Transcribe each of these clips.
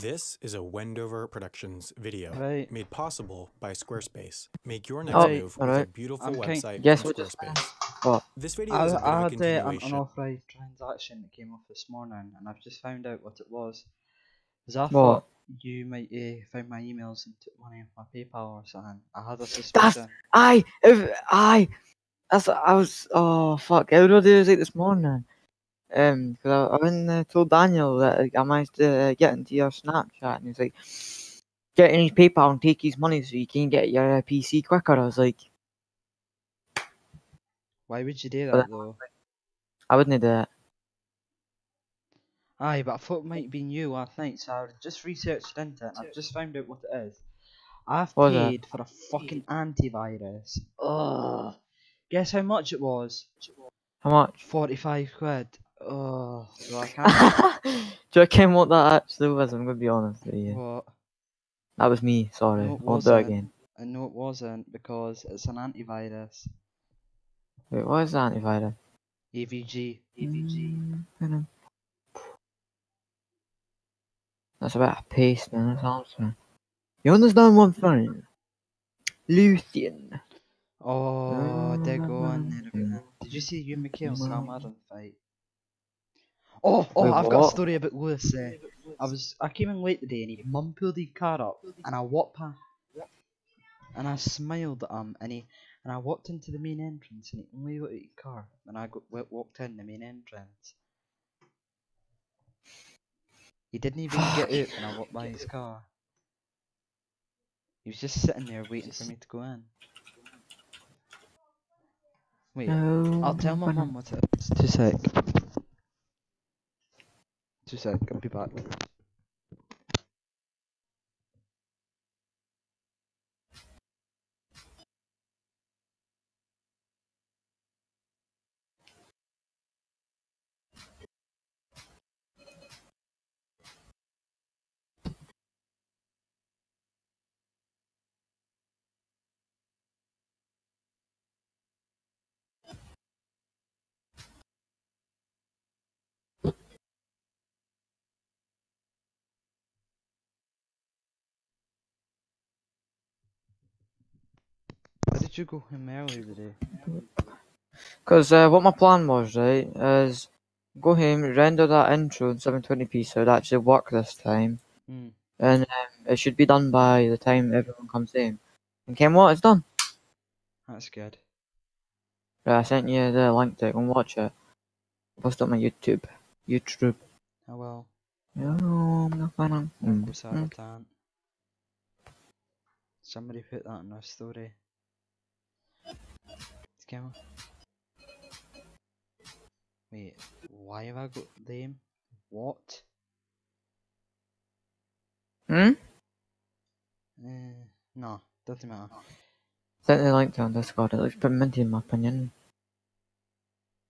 This is a Wendover Productions video Right. made possible by Squarespace. Make your next Right, move with a alright. beautiful I'm kind- website Guess from what just Squarespace. What? This video is a bit I of a had an continuation. unauthorized transaction that came off this morning, and I've just found out what it was. Because I What? thought you might found my emails and took money off my PayPal or something. I had a suspicion. Oh fuck, I would do it this morning. Because I went and told Daniel that I managed to get into your Snapchat, and he's like, get in his PayPal and take his money so you can get your PC quicker. I was like, Why would you do But that though? I wouldn't do it. Aye, but I thought it might have been you last night, so I just researched into it, and I've just found out what it is. I've What was it? paid for a fucking antivirus. Ugh. Guess how much it was? How much? 45 quid. Ugh. So I can't. Do you reckon what that actually was? I'm gonna be honest with you. What? That was me, sorry. No, it I'll do it wasn't. again. I know it wasn't because it's an antivirus. Wait, what is the antivirus? AVG. That's a bit of paste, man. That's awesome. You understand one thing? Luthien. Oh, they're going there again. Did you see you and Mikhail and Sam Adam fight? Oh, Wait, I've got a what? story about Lewis. I came in late today and his mum pulled his car up and I walked past and I smiled at him and I walked into the main entrance and he only looked at his car and I walked in the main entrance. He didn't even get out when I walked by his car. He was just sitting there waiting for me to go in. Wait, I'll tell my mum what it is. 2 sec. 2 sec, I'll be back. Why did you go home early today? Because what my plan was, right, is go home, render that intro in 720p so it actually work this time. And it should be done by the time everyone comes in. And Ken, what? It's done. That's good. Right, I sent you the link to it. Go and watch it. Post it on my YouTube. Oh well. No, I'm not gonna. Marco Saratan. Somebody put that in their story. Camera. Wait, why have I got them? What? No, doesn't matter. Sent the link to on Discord. It looks pretty minty in my opinion.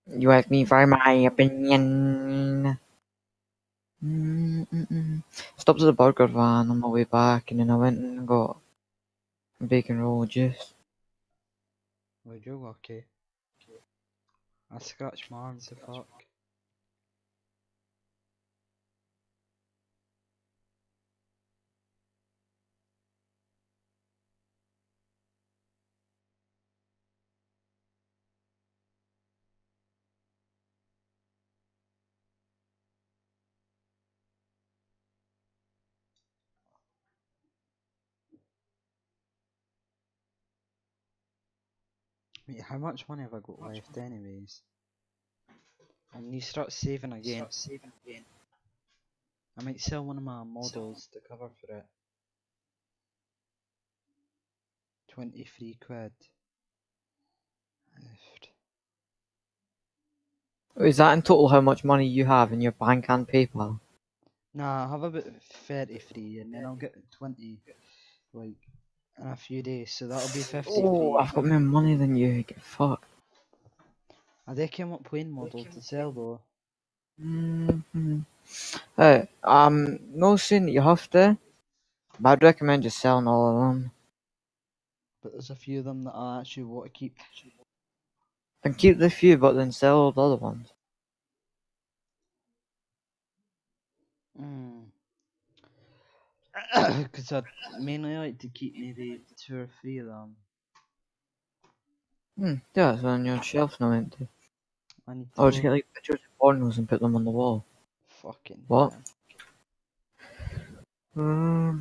You asked me for my opinion. Stopped at the burger van on my way back, and then I went and got a bacon roll juice. Well, you're lucky. I scratched my arm to fuck. Wait, how much money have I got left anyways? I need to start saving again. I might sell one of my models to cover for it. 23 quid. Left. Is that in total how much money you have in your bank and PayPal? Nah, I have about 33 and then I'll get 20 like in a few days, so that'll be 53. Oh, I've got more money than you. Get fucked. I did come up plain model to sell though. Hey, no saying that you have to, but I'd recommend just selling all of them. But there's a few of them that I actually want to keep. And keep the few, but then sell all the other ones. Because I'd mainly like to keep maybe 2 or 3 of them. Yeah, it's on your shelf now, empty. I need Or just to get like pictures of pornos and put them on the wall. fucking What? hell.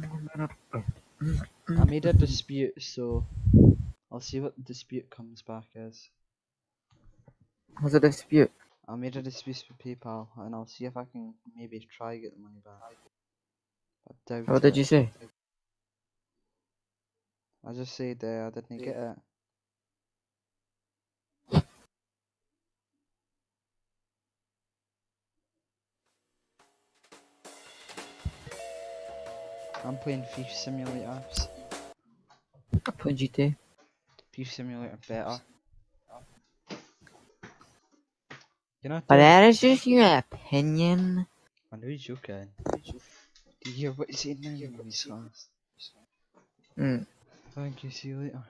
I made a dispute, so I'll see what the dispute comes back as. What's a dispute? I made a dispute with PayPal, and I'll see if I can maybe try get the money back. I doubt What did it. you say? I just said I didn't get it. I'm playing Thief Simulator. I put GTA. Thief Simulator better. You know, But that is just your opinion. I know you're joking. Do you hear what he's saying now? He's fast. Thank you, see you later.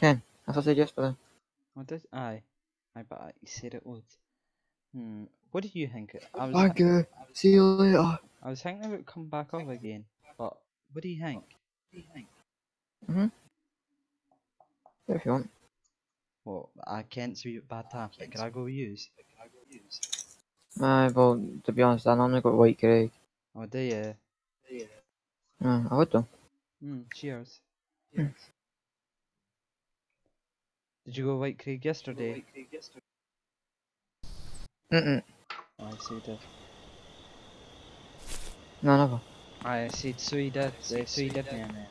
Ken, as I said yesterday. What did I? But you said it would. What do you think? Thank you. See you later. I was thinking about come back up again, but what do you think? If you want. Well, I can't see it bad time, but can I go use? Well, to be honest, I normally got white Craig. Oh, do you? I would though. Cheers. Did you go White Craig yesterday? Oh, I see that. No, never. I see, so he did. So he did me in there.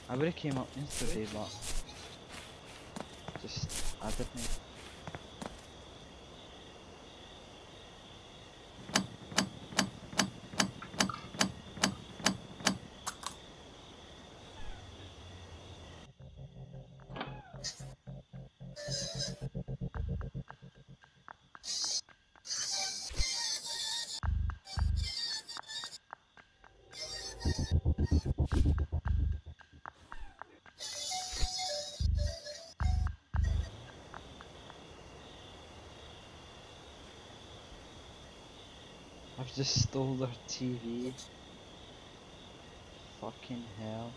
I would have came up yesterday, but just I didn't. I've just stole their TV. Fucking hell.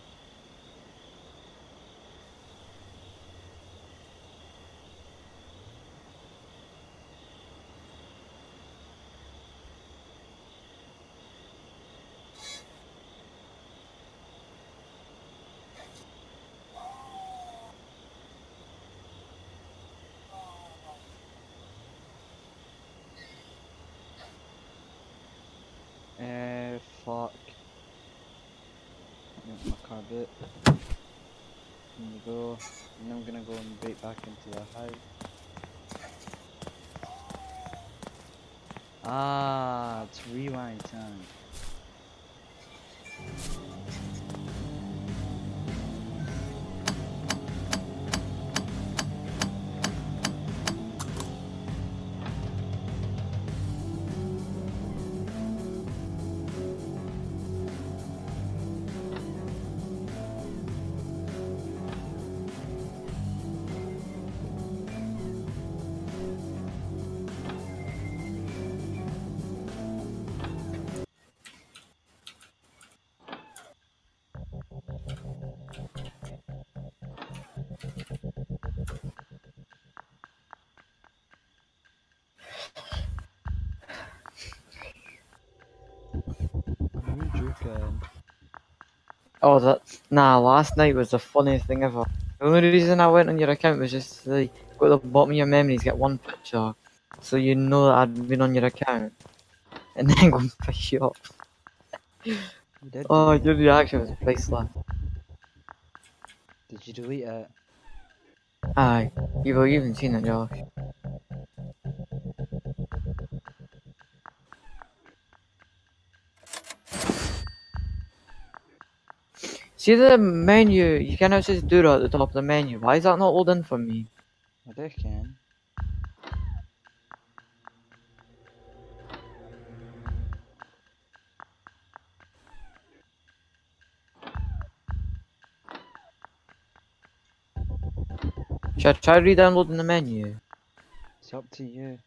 Fuck. My car bit. Here we go. And I'm gonna go and break back into the house. Ah, it's rewind time. Are you joking? Oh, last night was the funniest thing ever. The only reason I went on your account was just to, like, go to the bottom of your memories, get one picture, so you know that I'd been on your account, and then go and pick you up. You did. Oh, your reaction was priceless. Did you delete it? Aye, you've even seen it, Josh. See the menu, you cannot just do that at the top of the menu. Why is that not loading for me? I did can. Should I try re-downloading the menu? It's up to you.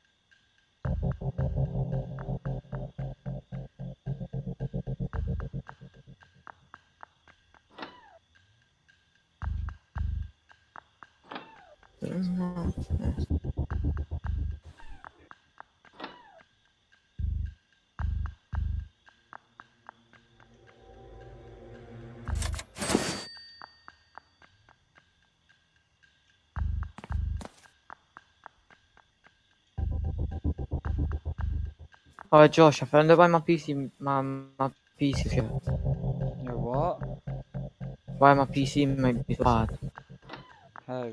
Oh, Josh, I found out why my PC is Your what? why my PC might be so bad. How?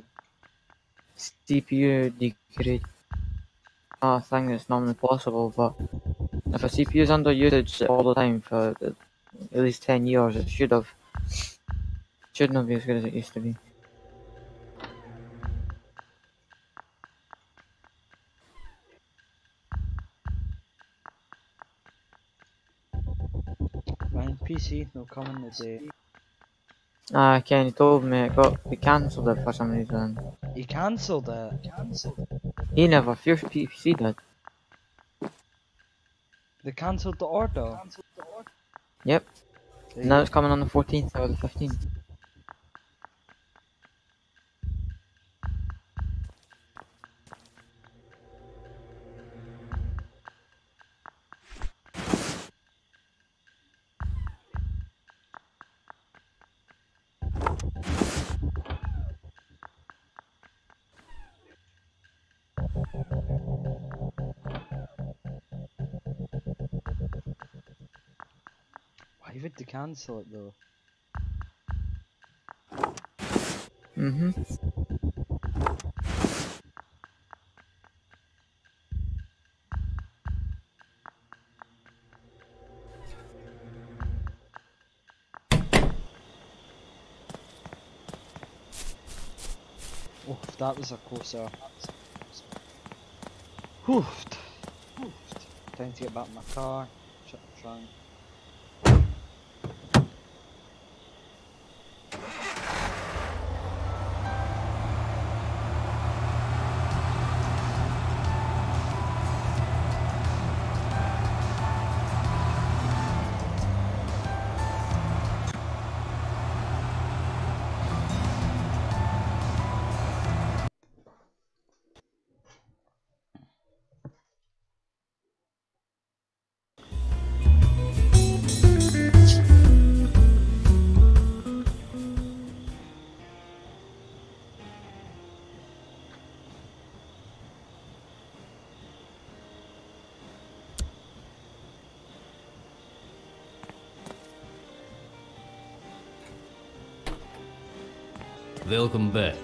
CPU degrade. Not a thing that's normally possible, but if a CPU is under usage all the time for at least 10 years, it shouldn't be as good as it used to be. My PC no coming today. Kenny told me he cancelled it for some reason. He cancelled it. He never, your PC did. They cancelled the order. Yep. There you Now go. it's coming on the 14th or the 15th. Why would they cancel it though? Oh, that was a closer. Whew. Time to get back in my car. Shut the trunk. Welcome back.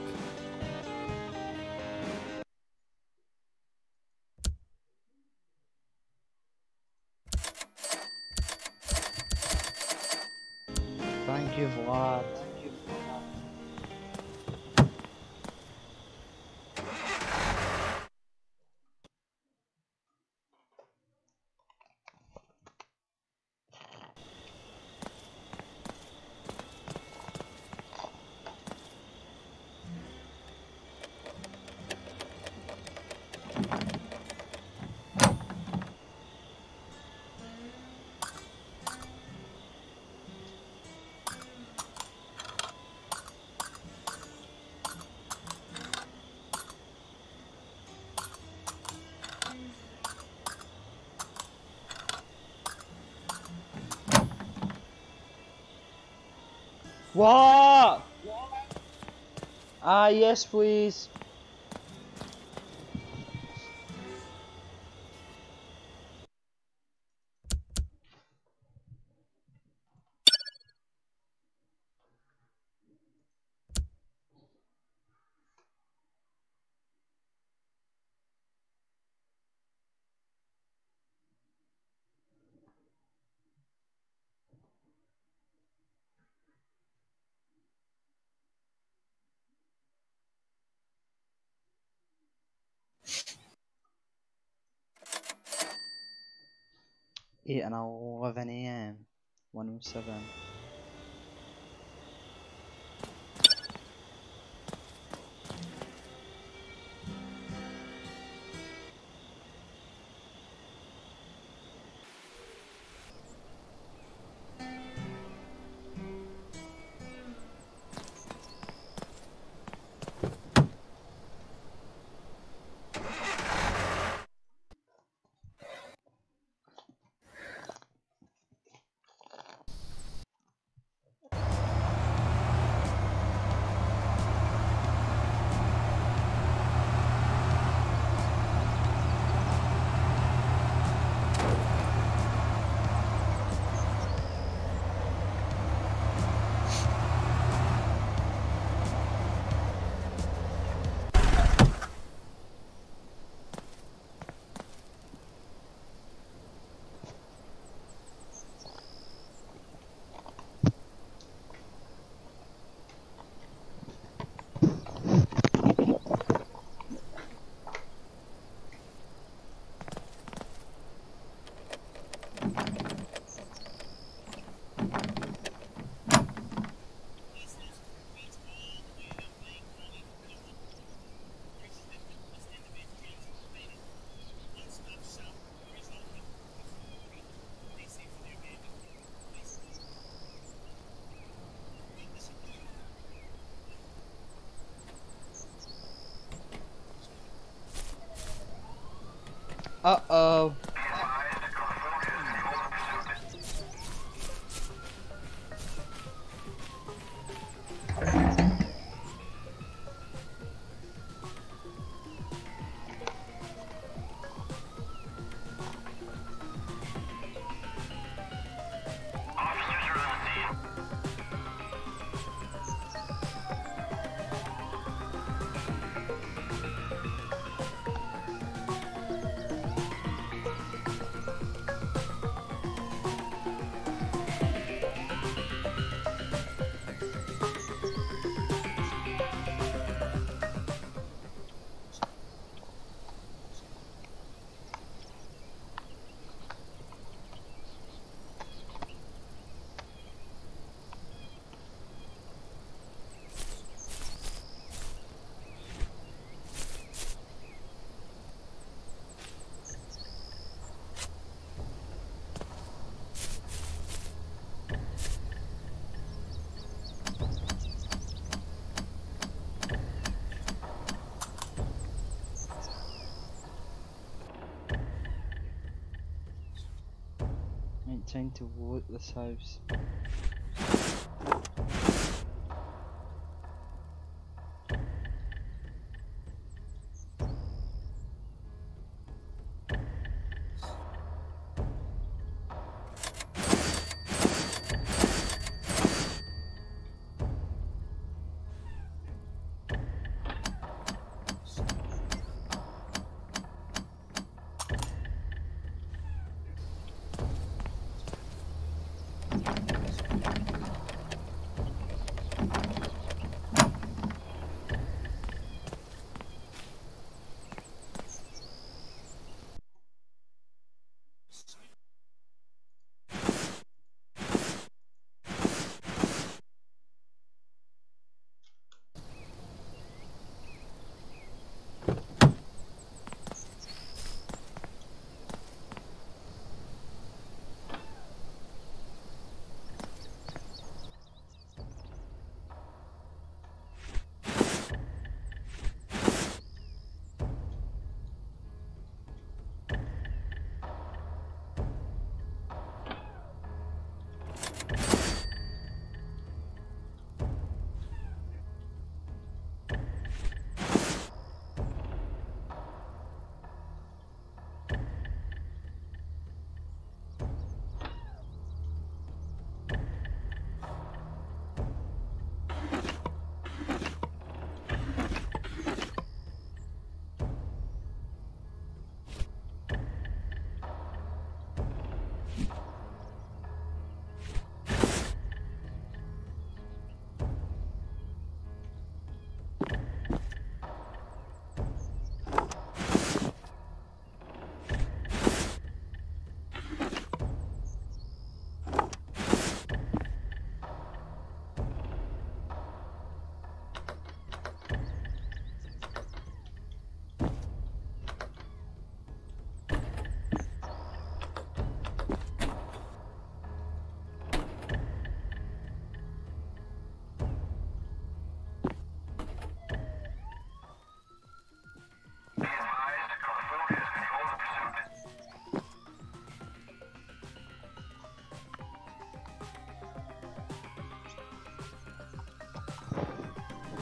Thank you, Vlad. What? Ah, yes, please. Eight and 11 a.m. 107. Uh-oh. Ain't time to loot this house.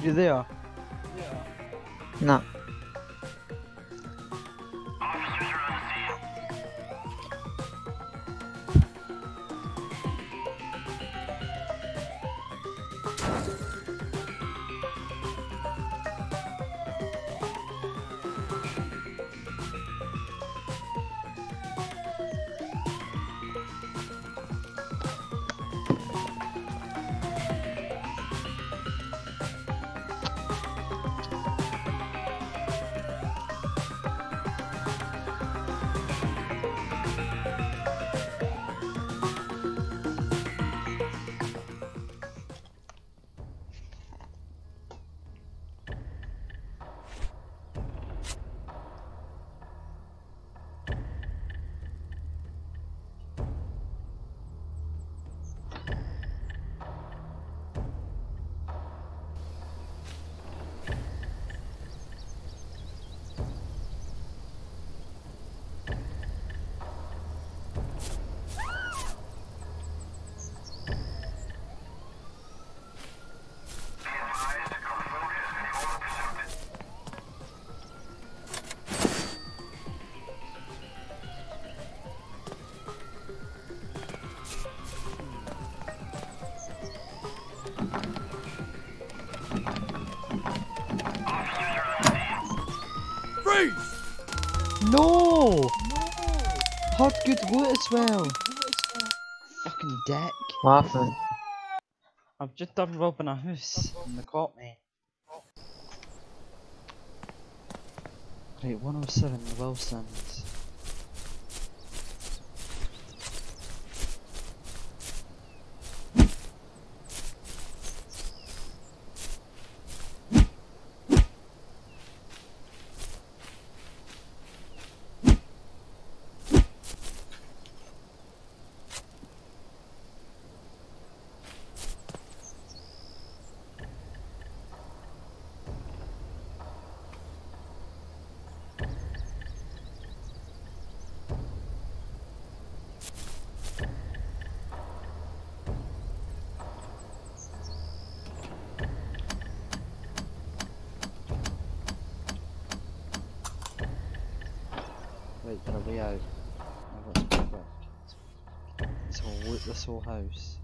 You there? No. Had good loot as well. Fucking dick. What happened? I've just done robbing a house and they caught me. Right, 107 Wilson's. Right, they're way out. I've got to go quick. So we'll loot this whole house.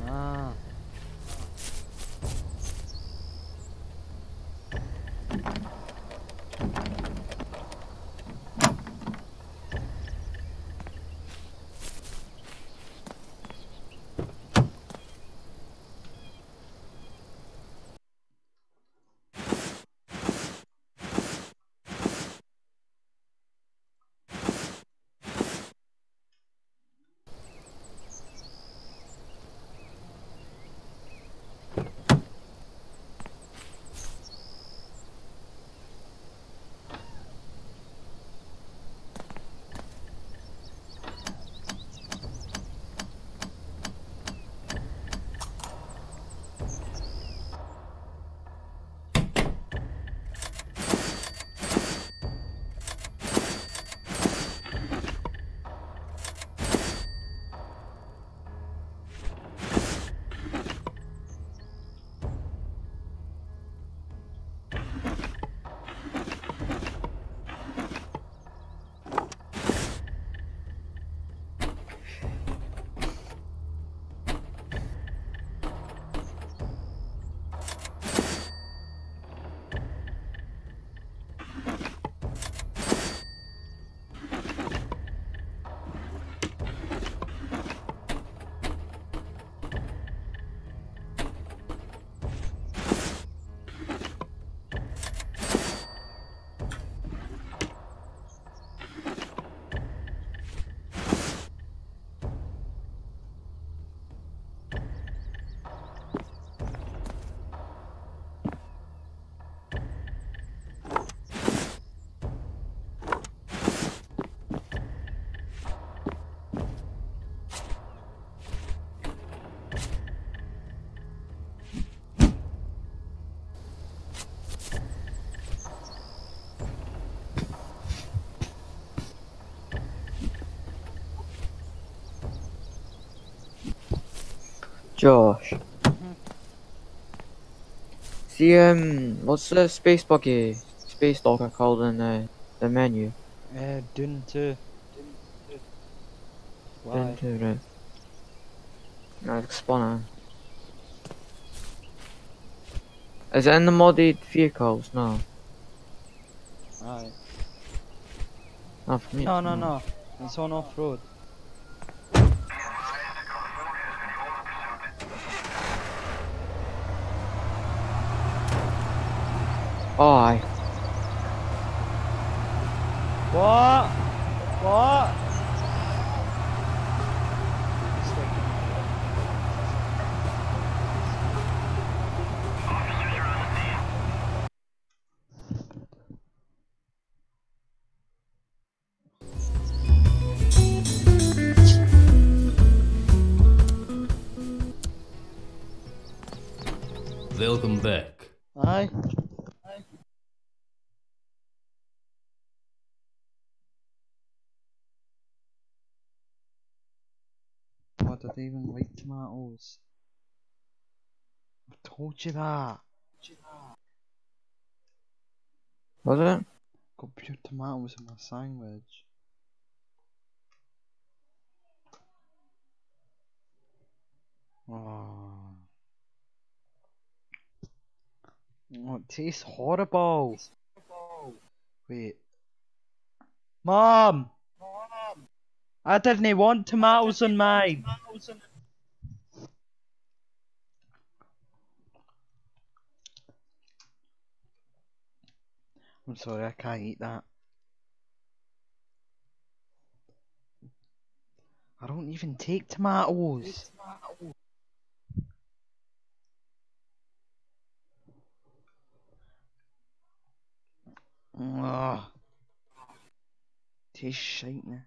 Ah. Josh. See, what's the space buggy, space dogger called in the menu? Dune 2. Why? Into right. No, it's spawning. Is it in the modded vehicles? No. Aye. Not for me. No, no, no. It's on off-road. Oh, aye. What? What? Welcome back. Aye. What, did they even like tomatoes? I told you that. Was it? Got pure tomatoes in my sandwich. Oh. Oh, it tastes horrible. Wait. Mom! I didn't want tomatoes on mine. I'm sorry, I can't eat that. I don't even take tomatoes. Ugh. Tastes shite now.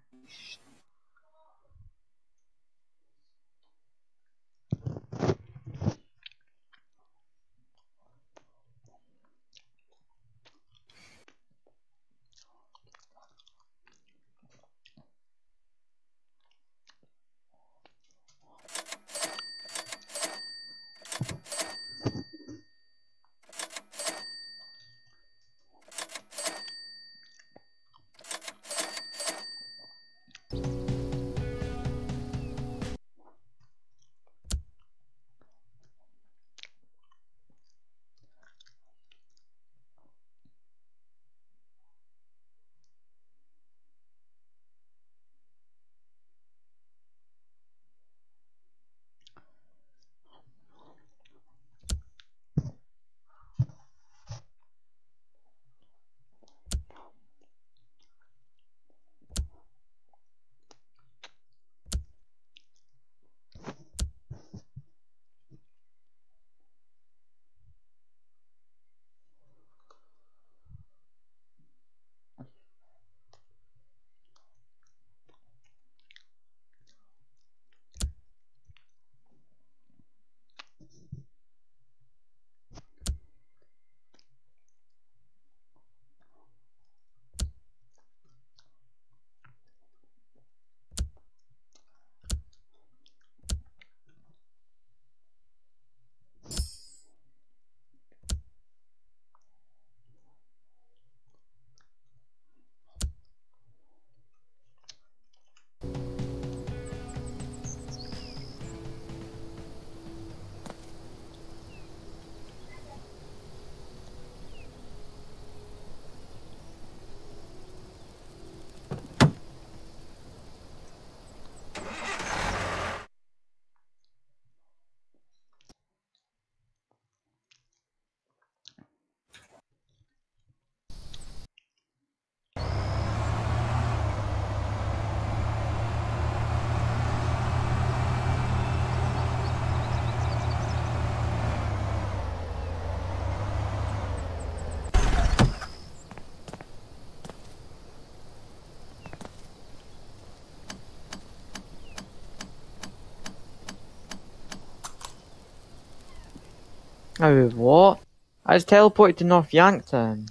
Oh, what? I just teleported to North Yankton.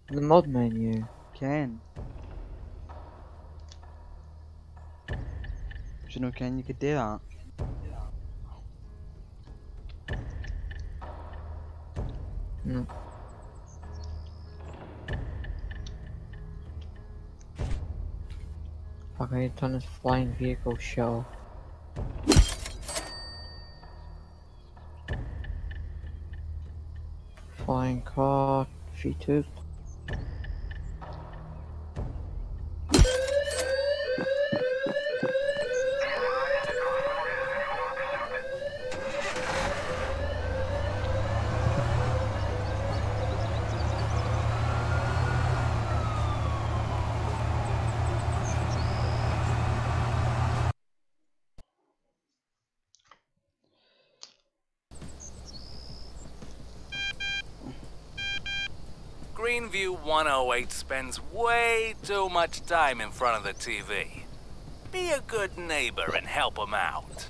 In the mod menu. Ken. Do you know, Ken, you could do that? No. Fuck, I need to turn this flying vehicle show. Flying car, featured. Greenview 108 spends way too much time in front of the TV. Be a good neighbor and help him out.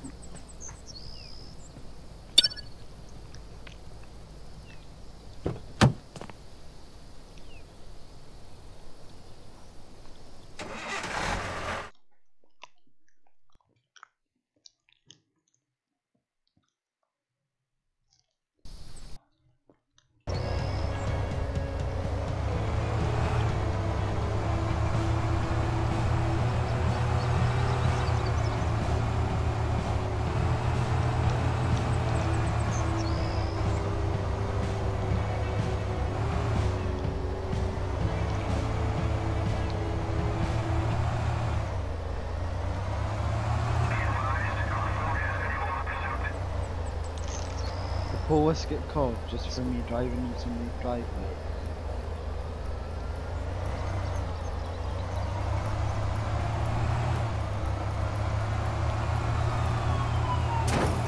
Police get called just for me driving in somebody's driveway.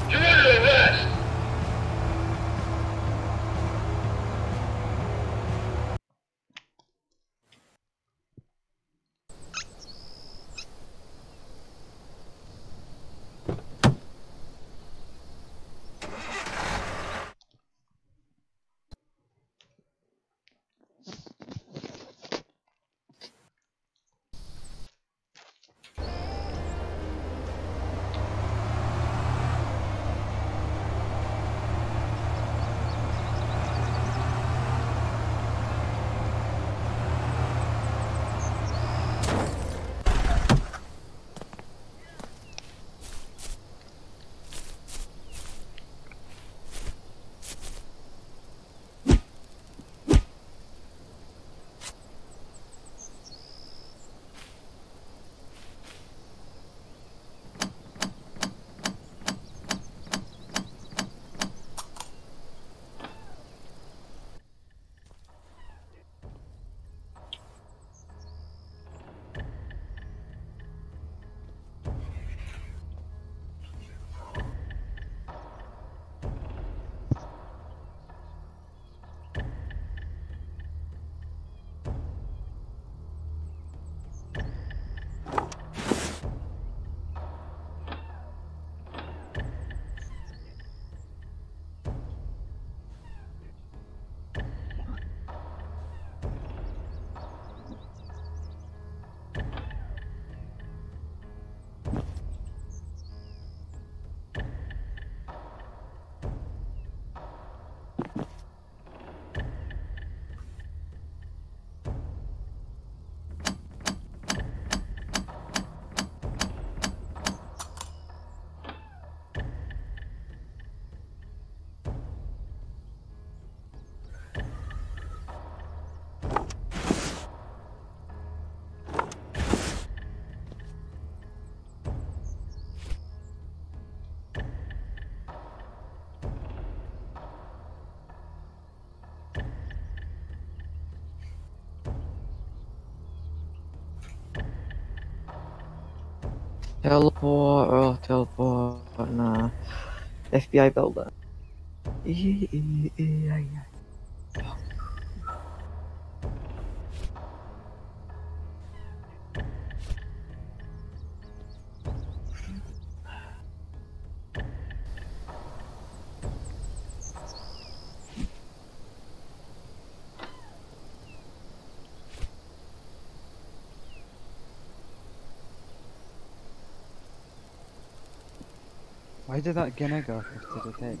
You're under arrest! Teleport, nah. FBI building. Yeah. Why did that Ginniger have to detect me?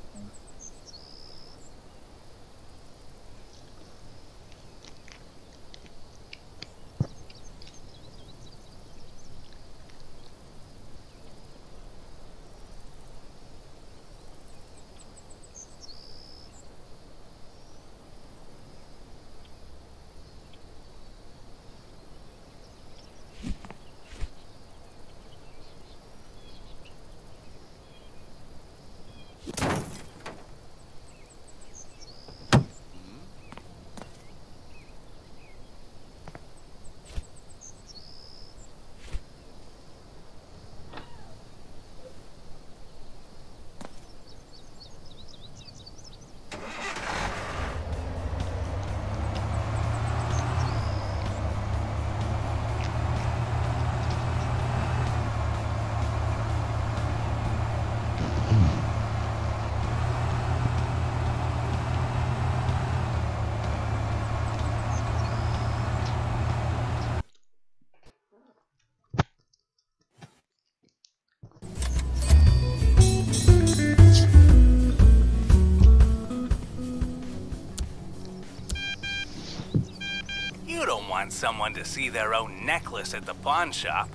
You don't want someone to see their own necklace at the pawn shop.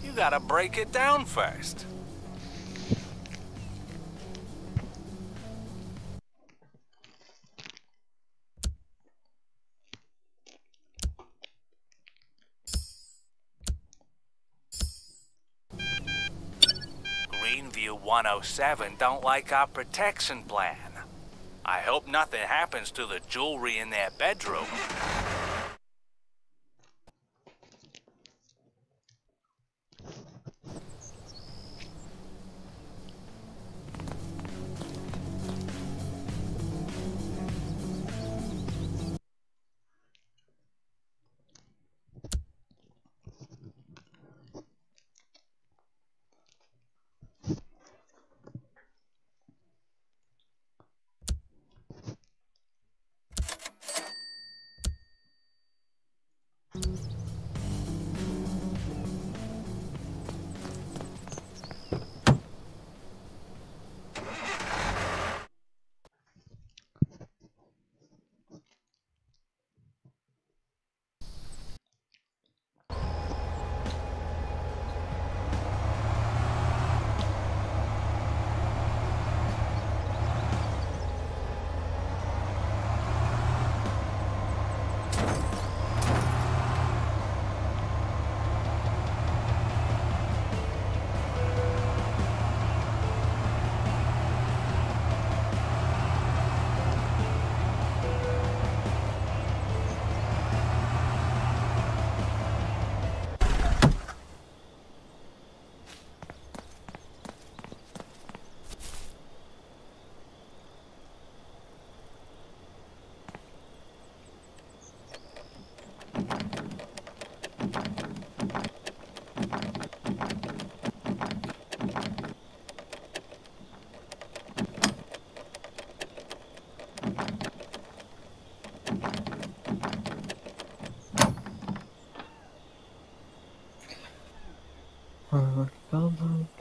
You gotta break it down first. Greenview 107 don't like our protection plan. I hope nothing happens to the jewelry in their bedroom.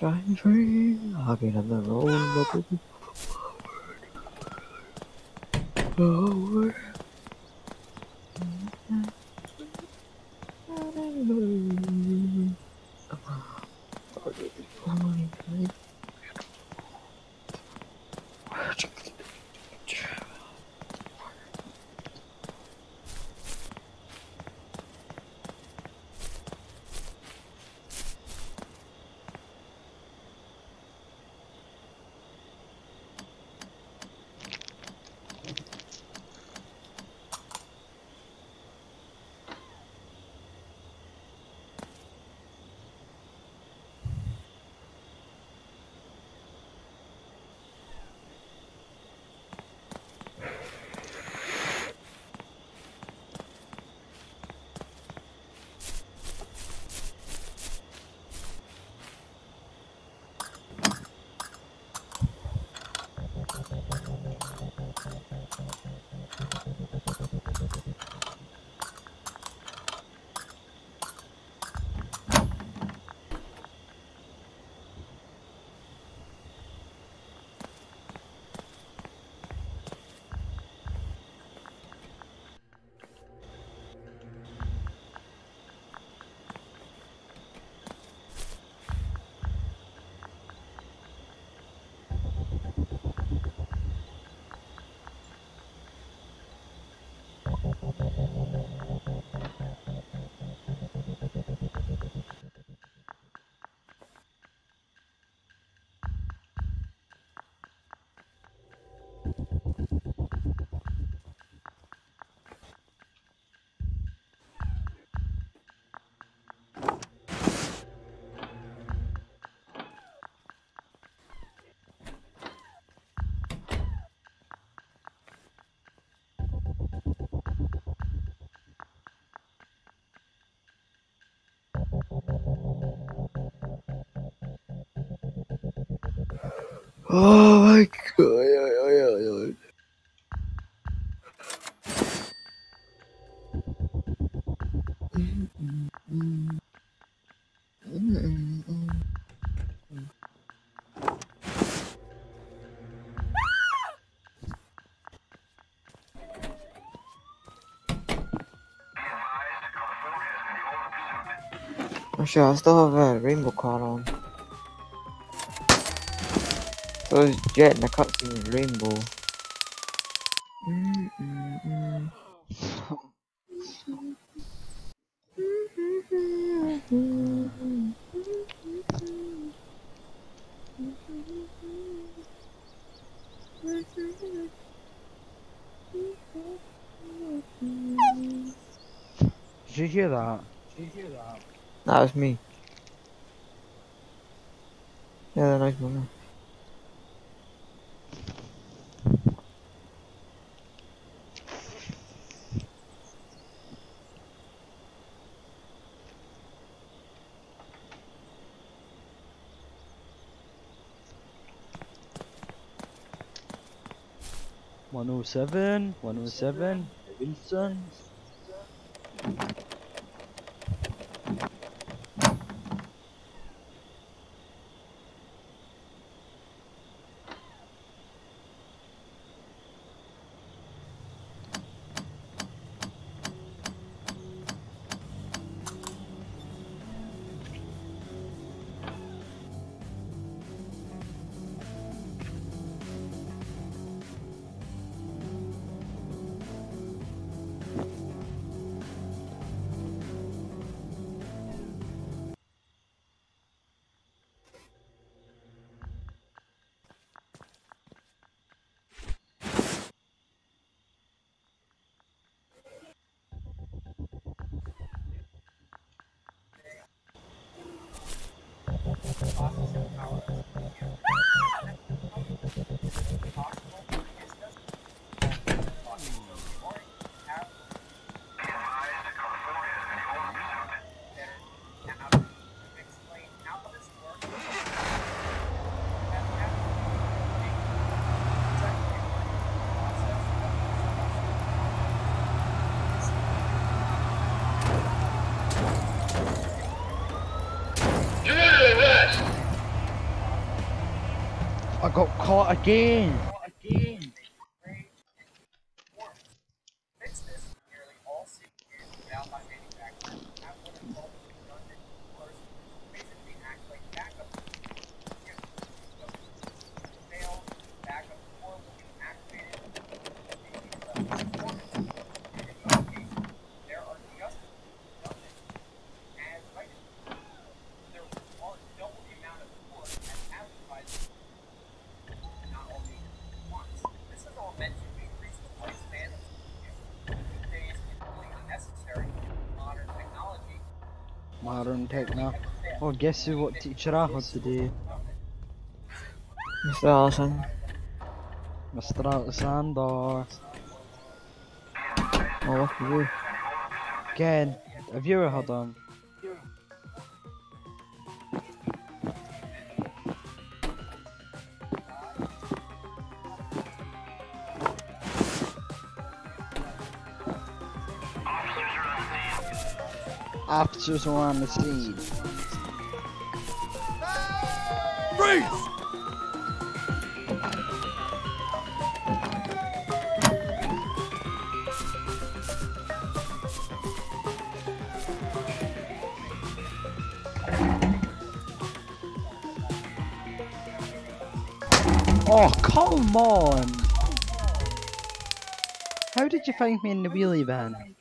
Driving free, hopping on the road, forward. Oh my god. Oh shit, I still have a rainbow card on. So is Jet in the cutscene with rainbow. Did you hear that? That was me. Yeah, the nice one. 107, Wilson. I got caught again. Modern techno. Oh, guess who? What teacher I had today? Mr. Allison. Mr. Alexander. Oh, what for you? Ken, have you ever heard him? Officers are on the scene. Freeze! Oh, come on! How did you find me in the wheelie van?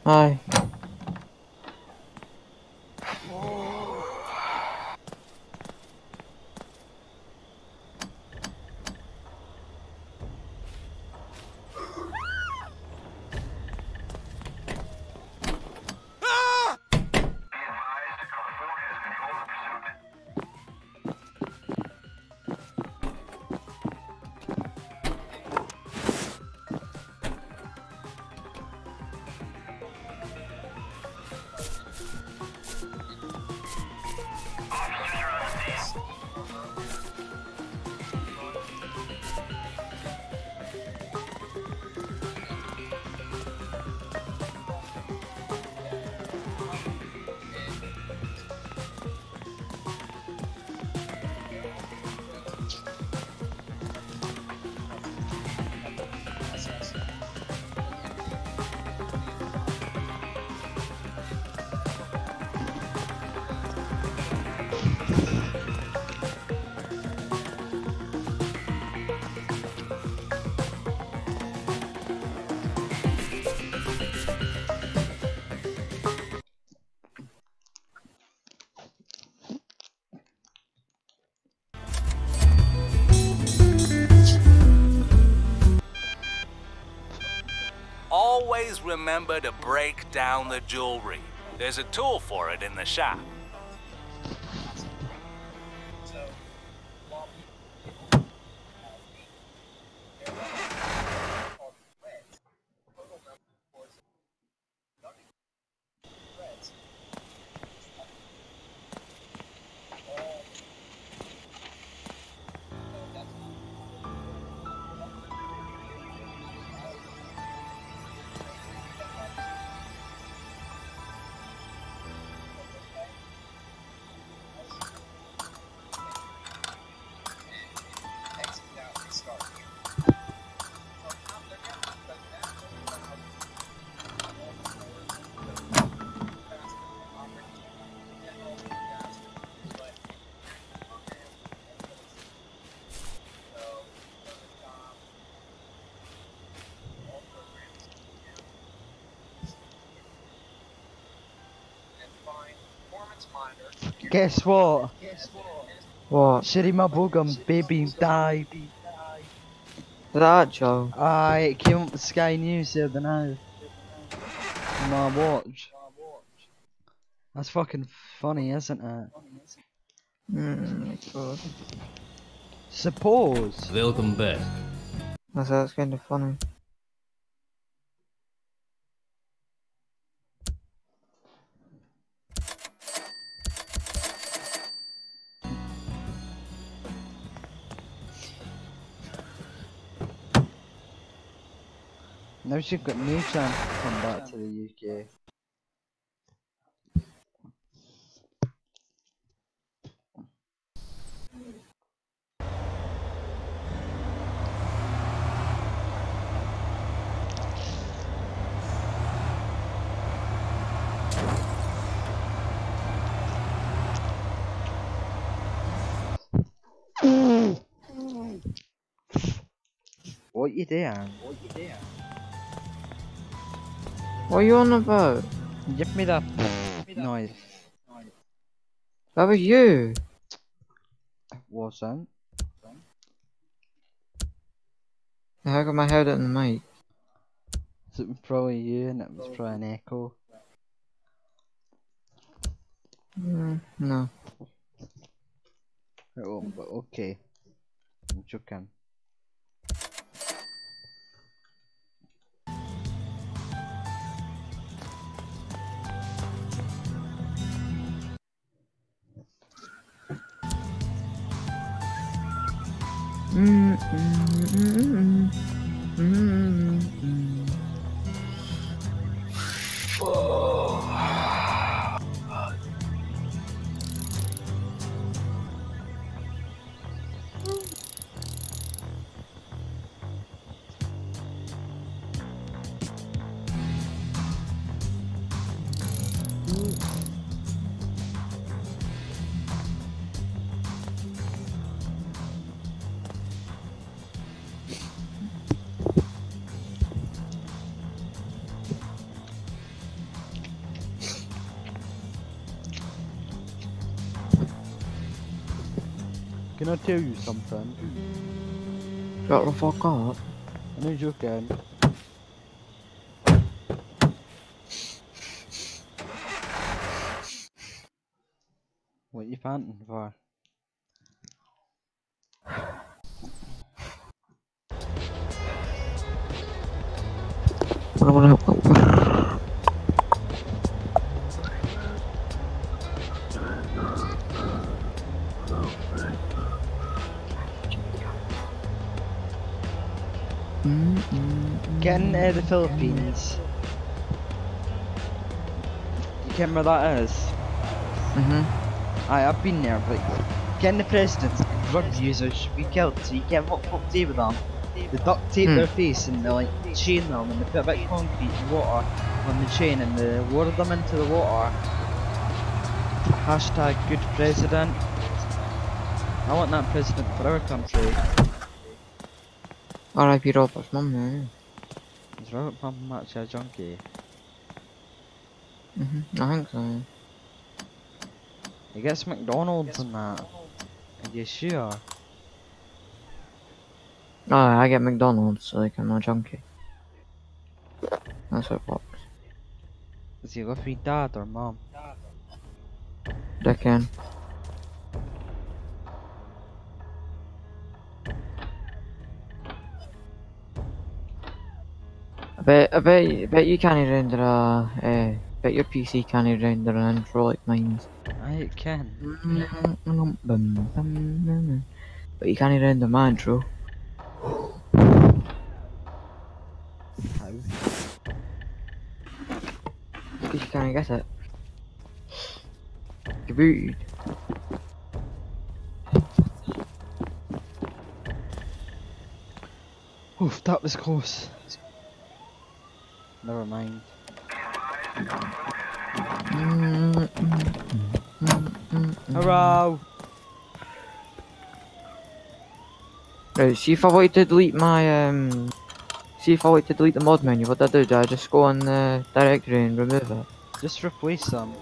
Hi. remember to break down the jewelry. There's a tool for it in the shop. Guess what? What? Shitty my bugum, baby died. That, Joe? Aye, it came up with Sky News the other night. On my watch. That's fucking funny, isn't it? God. Suppose. Welcome back. That's kind of funny. Now she's got no chance to come back to the UK. What you doing? What are you on about? Give me that noise. That was you. Wasn't. How come I heard it in the mic? It was probably you and it was probably an echo. No. Oh, but okay. I'm joking. Can I tell you something? Shut the fuck up. I'm not joking. What you panting for? Getting to the Philippines. You can't remember that is? Aye, I've been there, but getting the presidents drug users should be killed so you can't fuck day with them. They duct tape their face and they like chain them and they put a bit of concrete and water on the chain and they lower them into the water. Hashtag good president. I want that president for our country. R.I.P. Robert's mum, man. Is Robert Pump actually a junkie? I think so. He gets McDonald's and that. Are you sure? Oh, I get McDonald's, so like I'm not junkie. That's how it works. Does he live with dad or mum? Reckon. I bet you can't render bet your PC can't render an intro like mine's. Aye, it can. But you can't render my intro. How? Because you can't get it. Kabooed. Oof, that was close. Never mind. Hello! Right, see if I want to delete my see if I want to delete the mod menu, what do I just go on the directory and remove it? Just replace them.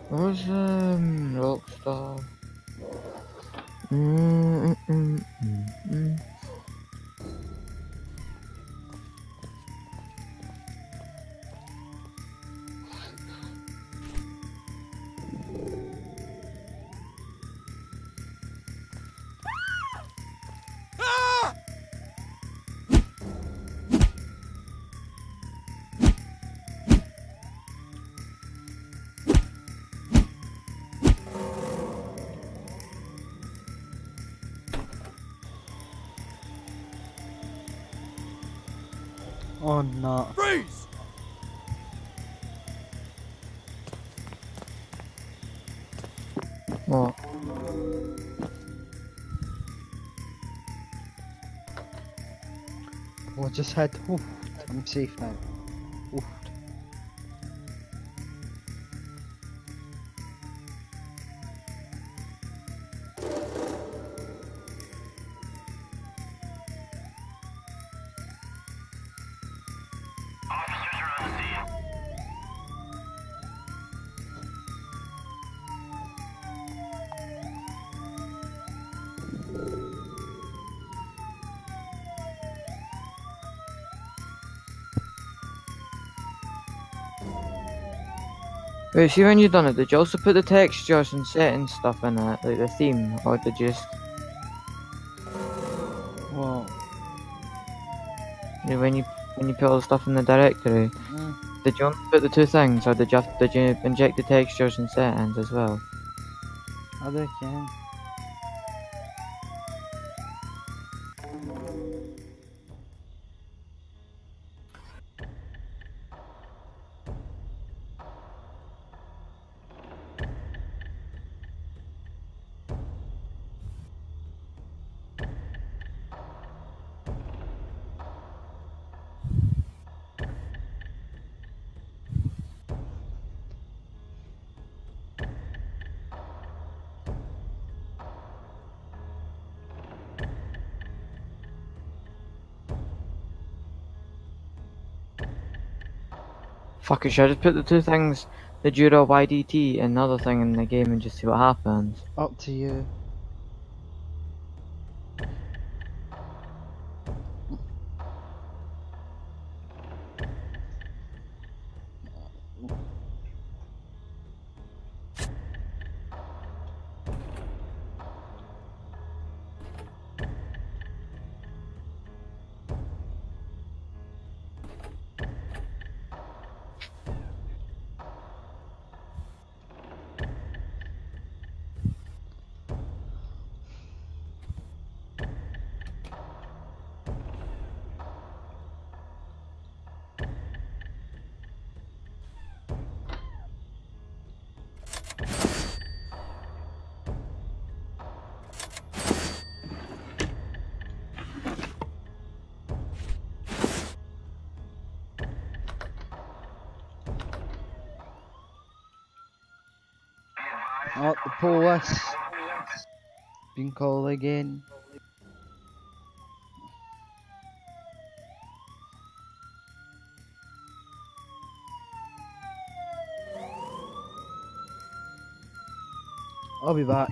Where's Rockstar? Oh no. Freeze! What? Oh, just head. Oof, I'm safe now. Oof. Wait, see when you done it, did you also put the textures and settings stuff in it, like the theme, or did you just Well, when you put all the stuff in the directory? Did you only put the two things, or did you inject the textures and settings as well? I reckon. Fuck it, should I just put the two things, the Dura YDT and another thing in the game and just see what happens? Up to you. Oh, the police. Been called again. I'll be back.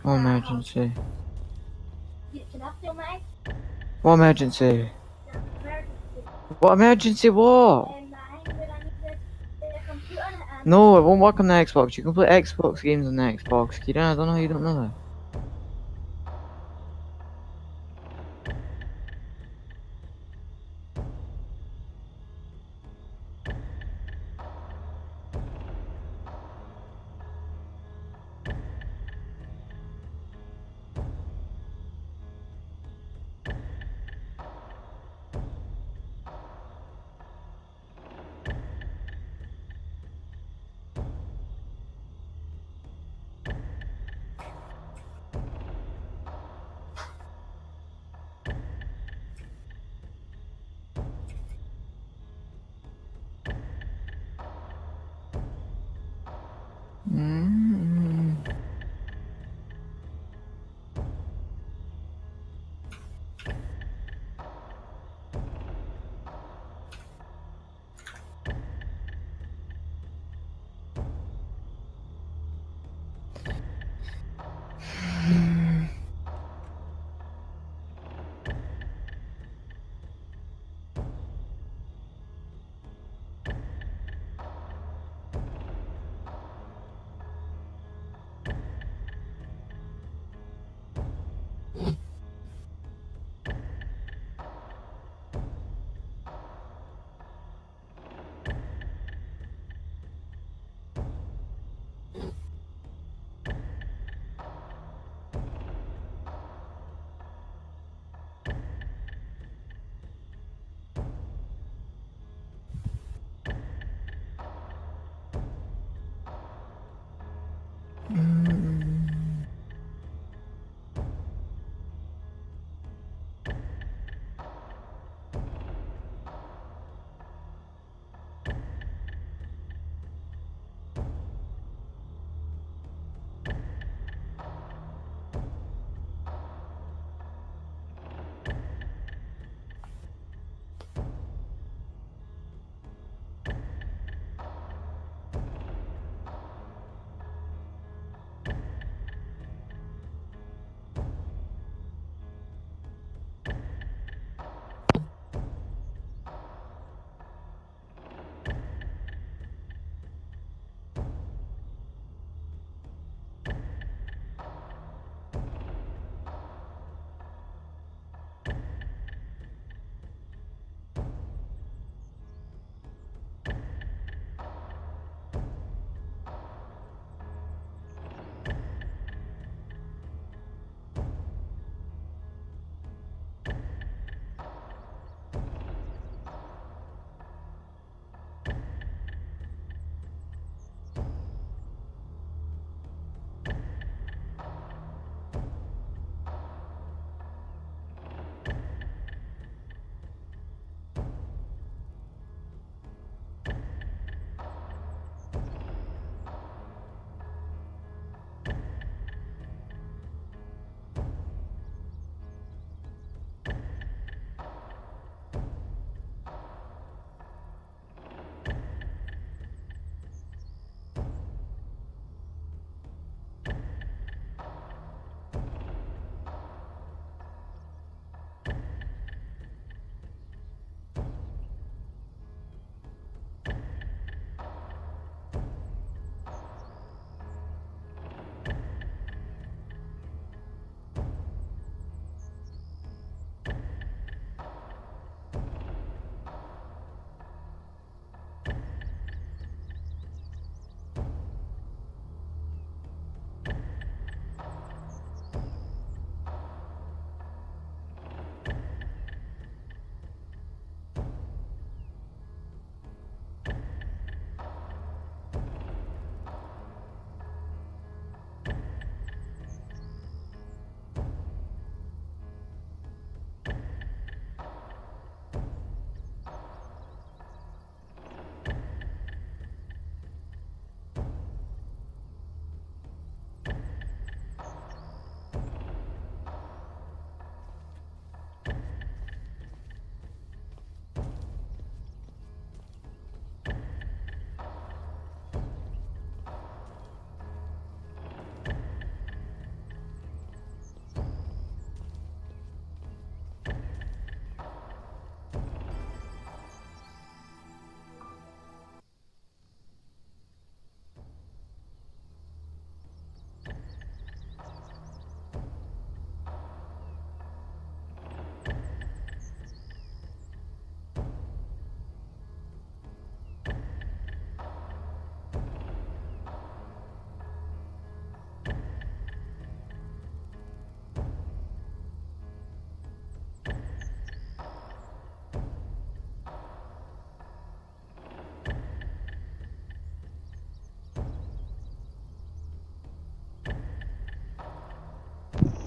What emergency? What emergency? What emergency what? No, it won't work on the Xbox. You can play Xbox games on the Xbox. I don't know how you don't know that.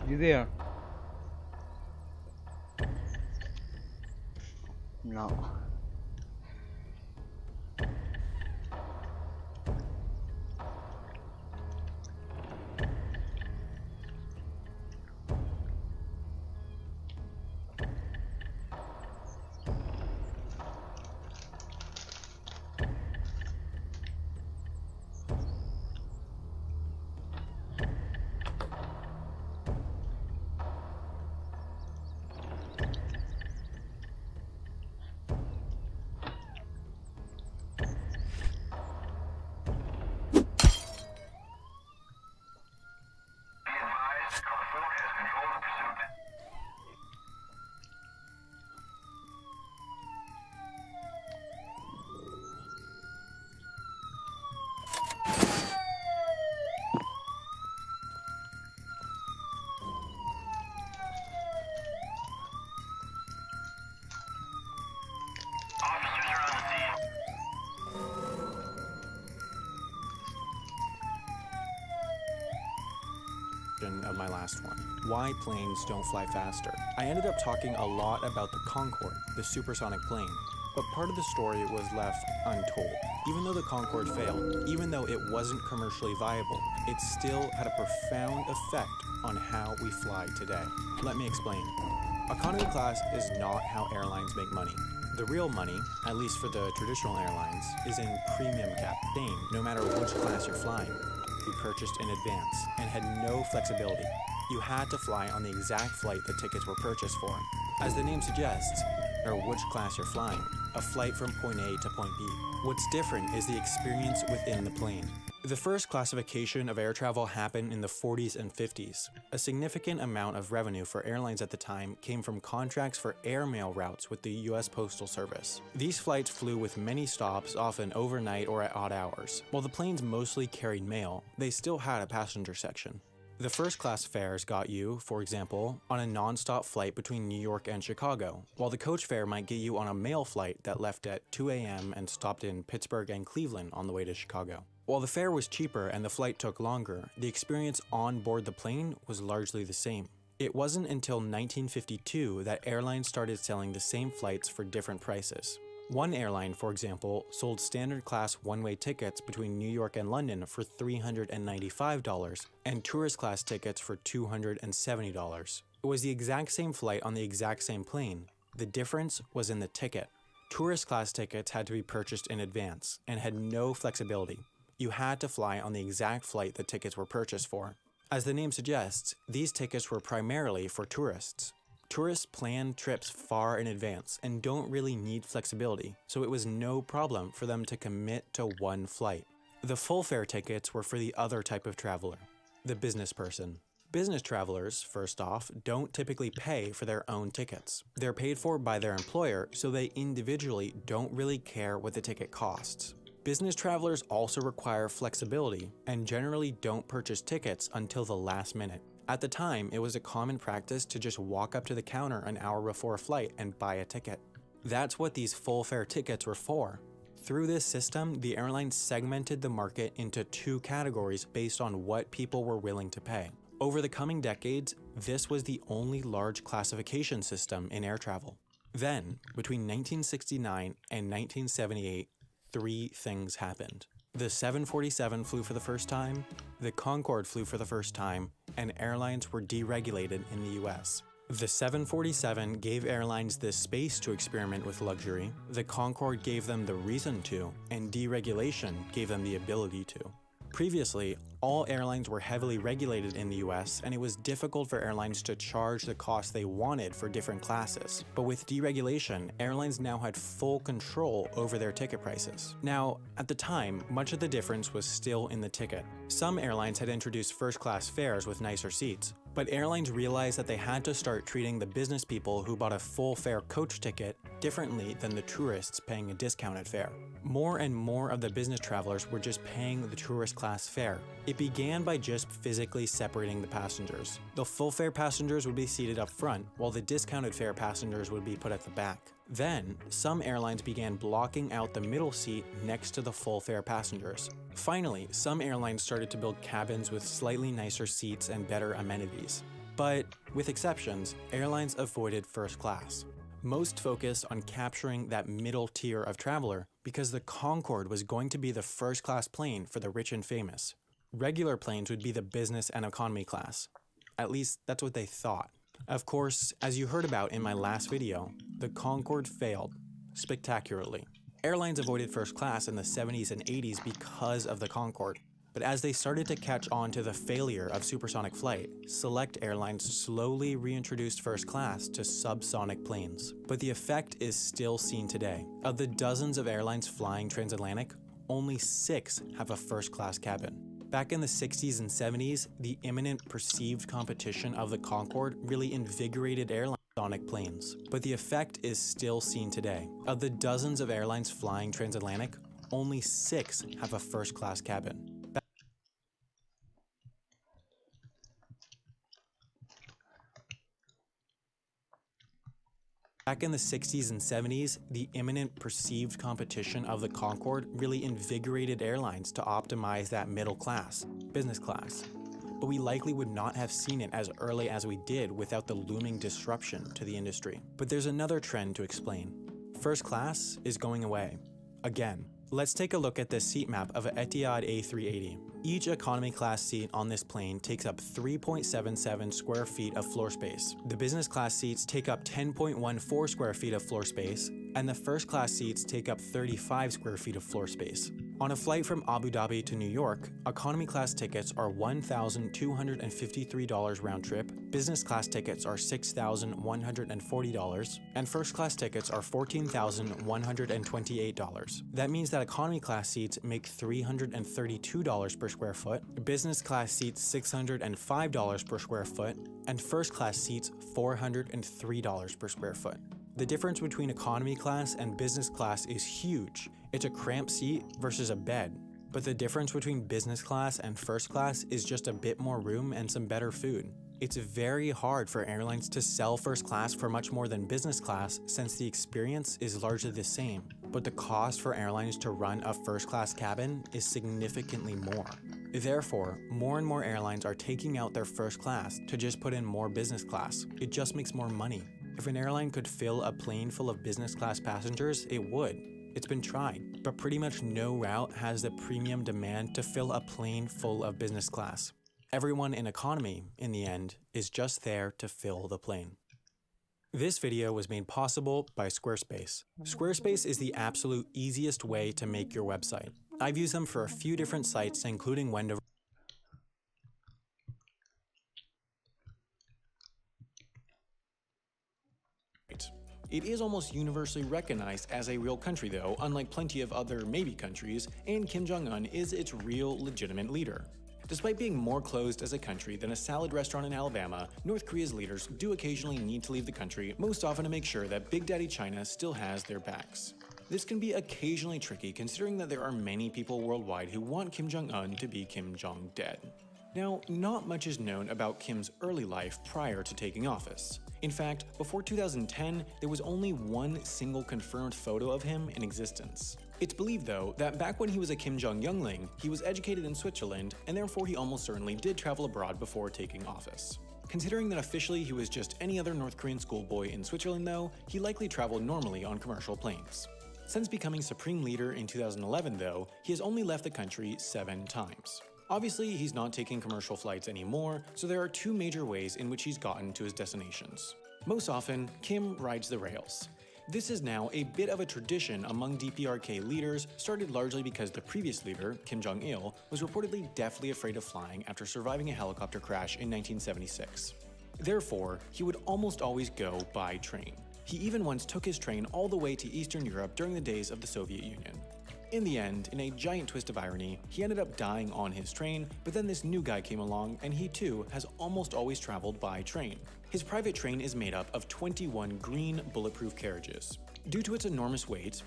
You there? No. Of my last one. Why planes don't fly faster. I ended up talking a lot about the Concorde, the supersonic plane, but part of the story was left untold. Even though the Concorde failed, even though it wasn't commercially viable, it still had a profound effect on how we fly today. Let me explain. Economy class is not how airlines make money. The real money, at least for the traditional airlines, is in premium cap. No matter which class you're flying, be purchased in advance and had no flexibility. You had to fly on the exact flight the tickets were purchased for. As the name suggests, or which class you're flying, a flight from point A to point B. What's different is the experience within the plane. The first classification of air travel happened in the 40s and 50s. A significant amount of revenue for airlines at the time came from contracts for airmail routes with the US Postal Service. These flights flew with many stops, often overnight or at odd hours. While the planes mostly carried mail, they still had a passenger section. The first class fares got you, for example, on a non-stop flight between New York and Chicago, while the coach fare might get you on a mail flight that left at 2 a.m. and stopped in Pittsburgh and Cleveland on the way to Chicago. While the fare was cheaper and the flight took longer, the experience on board the plane was largely the same. It wasn't until 1952 that airlines started selling the same flights for different prices. One airline, for example, sold standard class one-way tickets between New York and London for $395 and tourist class tickets for $270. It was the exact same flight on the exact same plane. The difference was in the ticket. Tourist class tickets had to be purchased in advance and had no flexibility. You had to fly on the exact flight the tickets were purchased for. As the name suggests, these tickets were primarily for tourists. Tourists plan trips far in advance and don't really need flexibility, so it was no problem for them to commit to one flight. The full fare tickets were for the other type of traveler, the business person. Business travelers, first off, don't typically pay for their own tickets. They're paid for by their employer, so they individually don't really care what the ticket costs. Business travelers also require flexibility and generally don't purchase tickets until the last minute. At the time, it was a common practice to just walk up to the counter an hour before a flight and buy a ticket. That's what these full fare tickets were for. Through this system, the airlines segmented the market into two categories based on what people were willing to pay. Over the coming decades, this was the only large classification system in air travel. Then, between 1969 and 1978, three things happened. The 747 flew for the first time, the Concorde flew for the first time, and airlines were deregulated in the US. The 747 gave airlines the space to experiment with luxury, the Concorde gave them the reason to, and deregulation gave them the ability to. Previously, all airlines were heavily regulated in the US, and it was difficult for airlines to charge the cost they wanted for different classes. But with deregulation, airlines now had full control over their ticket prices. Now, at the time, much of the difference was still in the ticket. Some airlines had introduced first-class fares with nicer seats, but airlines realized that they had to start treating the business people who bought a full-fare coach ticket differently than the tourists paying a discounted fare. More and more of the business travelers were just paying the tourist class fare. It began by just physically separating the passengers. The full fare passengers would be seated up front, while the discounted fare passengers would be put at the back. Then, some airlines began blocking out the middle seat next to the full fare passengers. Finally, some airlines started to build cabins with slightly nicer seats and better amenities. But with exceptions, airlines avoided first class. Most focused on capturing that middle tier of traveler because the Concorde was going to be the first class plane for the rich and famous. Regular planes would be the business and economy class. At least that's what they thought. Of course, as you heard about in my last video, the Concorde failed spectacularly. Airlines avoided first class in the 70s and 80s because of the Concorde. But as they started to catch on to the failure of supersonic flight, select airlines slowly reintroduced first class to subsonic planes. But the effect is still seen today. Of the dozens of airlines flying transatlantic, only 6 have a first class cabin. Back in the 60s and 70s, the imminent perceived competition of the Concorde really invigorated airline sonic planes. But the effect is still seen today. Of the dozens of airlines flying transatlantic, only 6 have a first class cabin. Back in the 60s and 70s, the imminent perceived competition of the Concorde really invigorated airlines to optimize that middle class, business class. But we likely would not have seen it as early as we did without the looming disruption to the industry. But there's another trend to explain. First class is going away. Again. Let's take a look at the seat map of an Etihad A380. Each economy class seat on this plane takes up 3.77 square feet of floor space. The business class seats take up 10.14 square feet of floor space, and the first class seats take up 35 square feet of floor space. On a flight from Abu Dhabi to New York, economy class tickets are $1,253 round trip, business class tickets are $6,140, and first class tickets are $14,128. That means that economy class seats make $332 per square foot, business class seats $605 per square foot, and first class seats $403 per square foot. The difference between economy class and business class is huge. It's a cramped seat versus a bed. But the difference between business class and first class is just a bit more room and some better food. It's very hard for airlines to sell first class for much more than business class since the experience is largely the same. But the cost for airlines to run a first class cabin is significantly more. Therefore, more and more airlines are taking out their first class to just put in more business class. It just makes more money. If an airline could fill a plane full of business class passengers, it would. It's been tried, but pretty much no route has the premium demand to fill a plane full of business class. Everyone in economy, in the end, is just there to fill the plane. This video was made possible by Squarespace. Squarespace is the absolute easiest way to make your website. I've used them for a few different sites, including Wendover. It is almost universally recognized as a real country though, unlike plenty of other maybe countries, and Kim Jong-un is its real legitimate leader. Despite being more closed as a country than a salad restaurant in Alabama, North Korea's leaders do occasionally need to leave the country, most often to make sure that Big Daddy China still has their backs. This can be occasionally tricky considering that there are many people worldwide who want Kim Jong-un to be Kim Jong-dead. Now, not much is known about Kim's early life prior to taking office. In fact, before 2010, there was only one single confirmed photo of him in existence. It's believed though that back when he was a Kim Jong youngling, he was educated in Switzerland and therefore he almost certainly did travel abroad before taking office. Considering that officially he was just any other North Korean schoolboy in Switzerland though, he likely traveled normally on commercial planes. Since becoming supreme leader in 2011 though, he has only left the country 7 times. Obviously, he's not taking commercial flights anymore, so there are 2 major ways in which he's gotten to his destinations. Most often, Kim rides the rails. This is now a bit of a tradition among DPRK leaders, started largely because the previous leader, Kim Jong-il, was reportedly deathly afraid of flying after surviving a helicopter crash in 1976. Therefore, he would almost always go by train. He even once took his train all the way to Eastern Europe during the days of the Soviet Union. In the end, in a giant twist of irony, he ended up dying on his train, but then this new guy came along and he too has almost always traveled by train. His private train is made up of 21 green bulletproof carriages. Due to its enormous weight,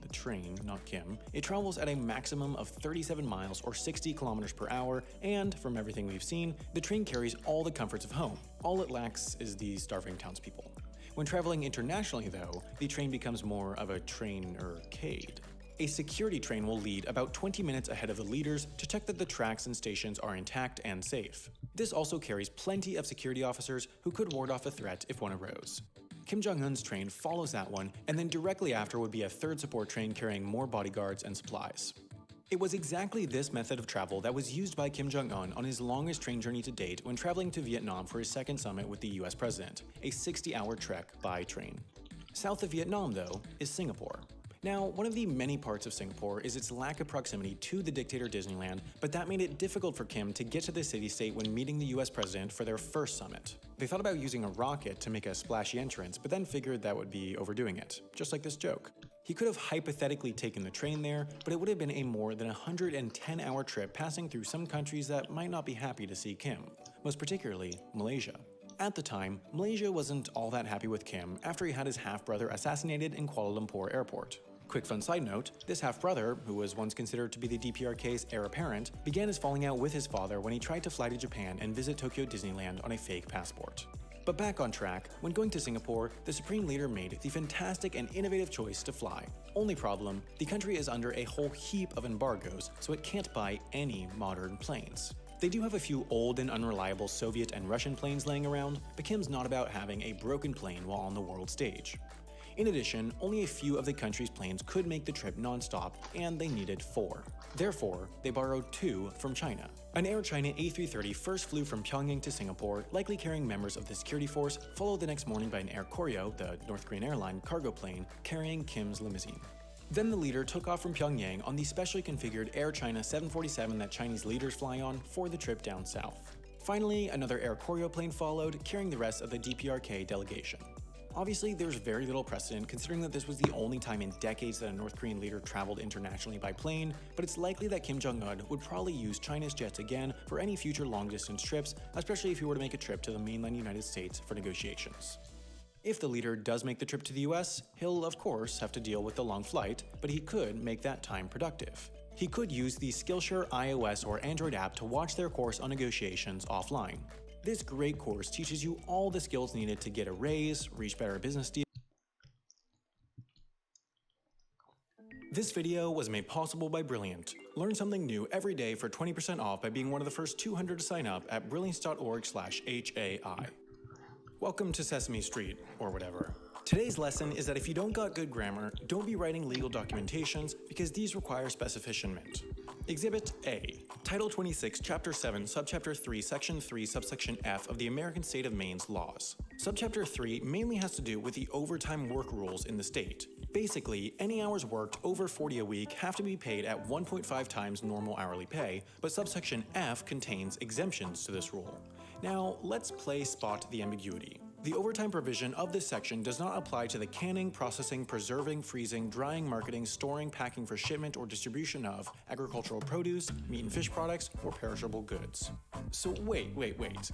the train, not Kim, it travels at a maximum of 37 miles or 60 kilometers per hour, and from everything we've seen, the train carries all the comforts of home. All it lacks is the starving townspeople. When traveling internationally though, the train becomes more of a train-ercade. A security train will lead about 20 minutes ahead of the leaders to check that the tracks and stations are intact and safe. This also carries plenty of security officers who could ward off a threat if one arose. Kim Jong-un's train follows that one, and then directly after would be a third support train carrying more bodyguards and supplies. It was exactly this method of travel that was used by Kim Jong-un on his longest train journey to date when traveling to Vietnam for his second summit with the US president, a 60-hour trek by train. South of Vietnam, though, is Singapore. Now, one of the many parts of Singapore is its lack of proximity to the dictator Disneyland, but that made it difficult for Kim to get to the city-state when meeting the US president for their first summit. They thought about using a rocket to make a splashy entrance, but then figured that would be overdoing it, just like this joke. He could have hypothetically taken the train there, but it would have been a more than 110-hour trip passing through some countries that might not be happy to see Kim, most particularly Malaysia. At the time, Malaysia wasn't all that happy with Kim after he had his half-brother assassinated in Kuala Lumpur airport. Quick fun side note, this half-brother, who was once considered to be the DPRK's heir apparent, began his falling out with his father when he tried to fly to Japan and visit Tokyo Disneyland on a fake passport. But back on track, when going to Singapore, the Supreme Leader made the fantastic and innovative choice to fly. Only problem, the country is under a whole heap of embargoes, so it can't buy any modern planes. They do have a few old and unreliable Soviet and Russian planes laying around, but Kim's not about having a broken plane while on the world stage. In addition, only a few of the country's planes could make the trip non-stop, and they needed 4. Therefore, they borrowed 2 from China. An Air China A330 first flew from Pyongyang to Singapore, likely carrying members of the security force, followed the next morning by an Air Koryo, the North Korean airline, cargo plane, carrying Kim's limousine. Then the leader took off from Pyongyang on the specially configured Air China 747 that Chinese leaders fly on for the trip down south. Finally, another Air Koryo plane followed, carrying the rest of the DPRK delegation. Obviously, there's very little precedent considering that this was the only time in decades that a North Korean leader traveled internationally by plane, but it's likely that Kim Jong-un would probably use China's jets again for any future long-distance trips, especially if he were to make a trip to the mainland United States for negotiations. If the leader does make the trip to the US, he'll of course have to deal with the long flight, but he could make that time productive. He could use the Skillshare iOS or Android app to watch their course on negotiations offline. This great course teaches you all the skills needed to get a raise, reach better business deals. This video was made possible by Brilliant. Learn something new every day for 20% off by being one of the first 200 to sign up at brilliance.org/HAI. Welcome to Sesame Street, or whatever. Today's lesson is that if you don't got good grammar, don't be writing legal documentations because these require specificationment. Exhibit A. Title 26, Chapter 7, Subchapter 3, Section 3, Subsection F of the American State of Maine's laws. Subchapter 3 mainly has to do with the overtime work rules in the state. Basically, any hours worked over 40 a week have to be paid at 1.5 times normal hourly pay, but subsection F contains exemptions to this rule. Now, let's play spot the ambiguity. The overtime provision of this section does not apply to the canning, processing, preserving, freezing, drying, marketing, storing, packing for shipment or distribution of agricultural produce, meat and fish products, or perishable goods. So wait.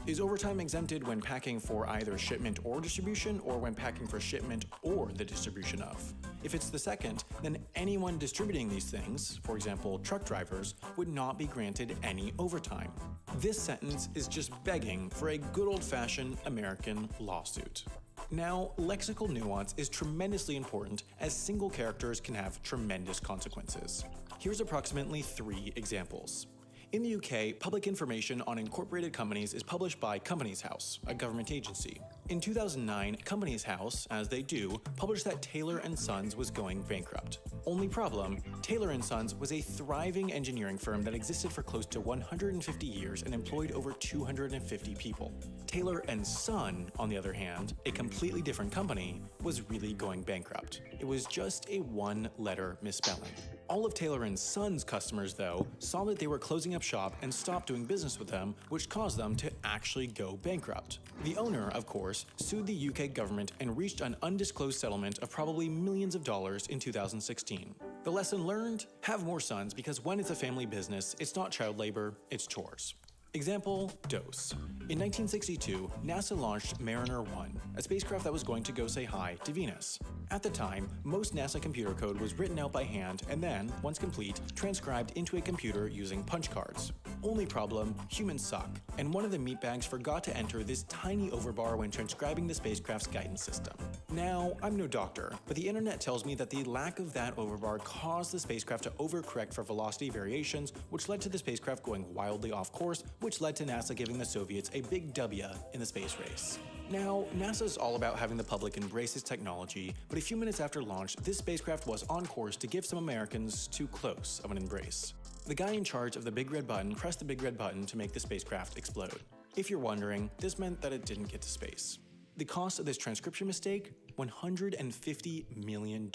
Is overtime exempted when packing for either shipment or distribution, or when packing for shipment or the distribution of? If it's the second, then anyone distributing these things, for example truck drivers, would not be granted any overtime. This sentence is just begging for a good old-fashioned American lawsuit. Now, lexical nuance is tremendously important as single characters can have tremendous consequences. Here's approximately 3 examples. In the UK, public information on incorporated companies is published by Companies House, a government agency. In 2009, Companies House, as they do, published that Taylor & Sons was going bankrupt. Only problem, Taylor & Sons was a thriving engineering firm that existed for close to 150 years and employed over 250 people. Taylor & Son, on the other hand, a completely different company, was really going bankrupt. It was just a 1-letter misspelling. All of Taylor & Son's customers, though, saw that they were closing up shop and stopped doing business with them, which caused them to actually go bankrupt. The owner, of course, sued the UK government and reached an undisclosed settlement of probably millions of dollars in 2016. The lesson learned? Have more sons, because when it's a family business, it's not child labor, it's chores. Example, dose. In 1962, NASA launched Mariner 1, a spacecraft that was going to go say hi to Venus. At the time, most NASA computer code was written out by hand and then, once complete, transcribed into a computer using punch cards. Only problem, humans suck, and one of the meatbags forgot to enter this tiny overbar when transcribing the spacecraft's guidance system. Now, I'm no doctor, but the internet tells me that the lack of that overbar caused the spacecraft to overcorrect for velocity variations, which led to the spacecraft going wildly off course, which led to NASA giving the Soviets a big W in the space race. Now, NASA's all about having the public embrace its technology, but a few minutes after launch, this spacecraft was on course to give some Americans too close of an embrace. The guy in charge of the big red button pressed the big red button to make the spacecraft explode. If you're wondering, this meant that it didn't get to space. The cost of this transcription mistake? $150 million.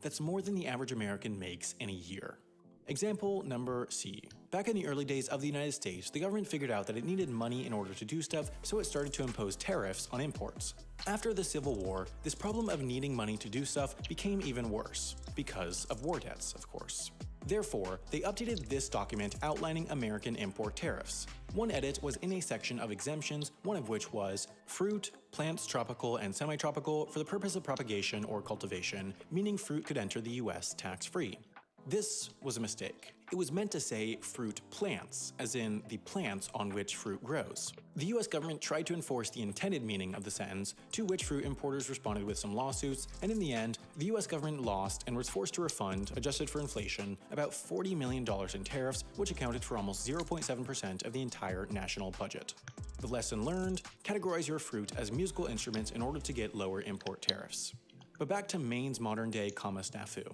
That's more than the average American makes in a year. Example number C. Back in the early days of the United States, the government figured out that it needed money in order to do stuff, so it started to impose tariffs on imports. After the Civil War, this problem of needing money to do stuff became even worse, because of war debts, of course. Therefore, they updated this document outlining American import tariffs. One edit was in a section of exemptions, one of which was fruit, plants tropical and semi-tropical for the purpose of propagation or cultivation, meaning fruit could enter the US tax-free. This was a mistake. It was meant to say fruit plants, as in the plants on which fruit grows. The US government tried to enforce the intended meaning of the sentence, to which fruit importers responded with some lawsuits, and in the end, the US government lost and was forced to refund, adjusted for inflation, about $40 million in tariffs, which accounted for almost 0.7% of the entire national budget. The lesson learned: categorize your fruit as musical instruments in order to get lower import tariffs. But back to Maine's modern-day comma snafu.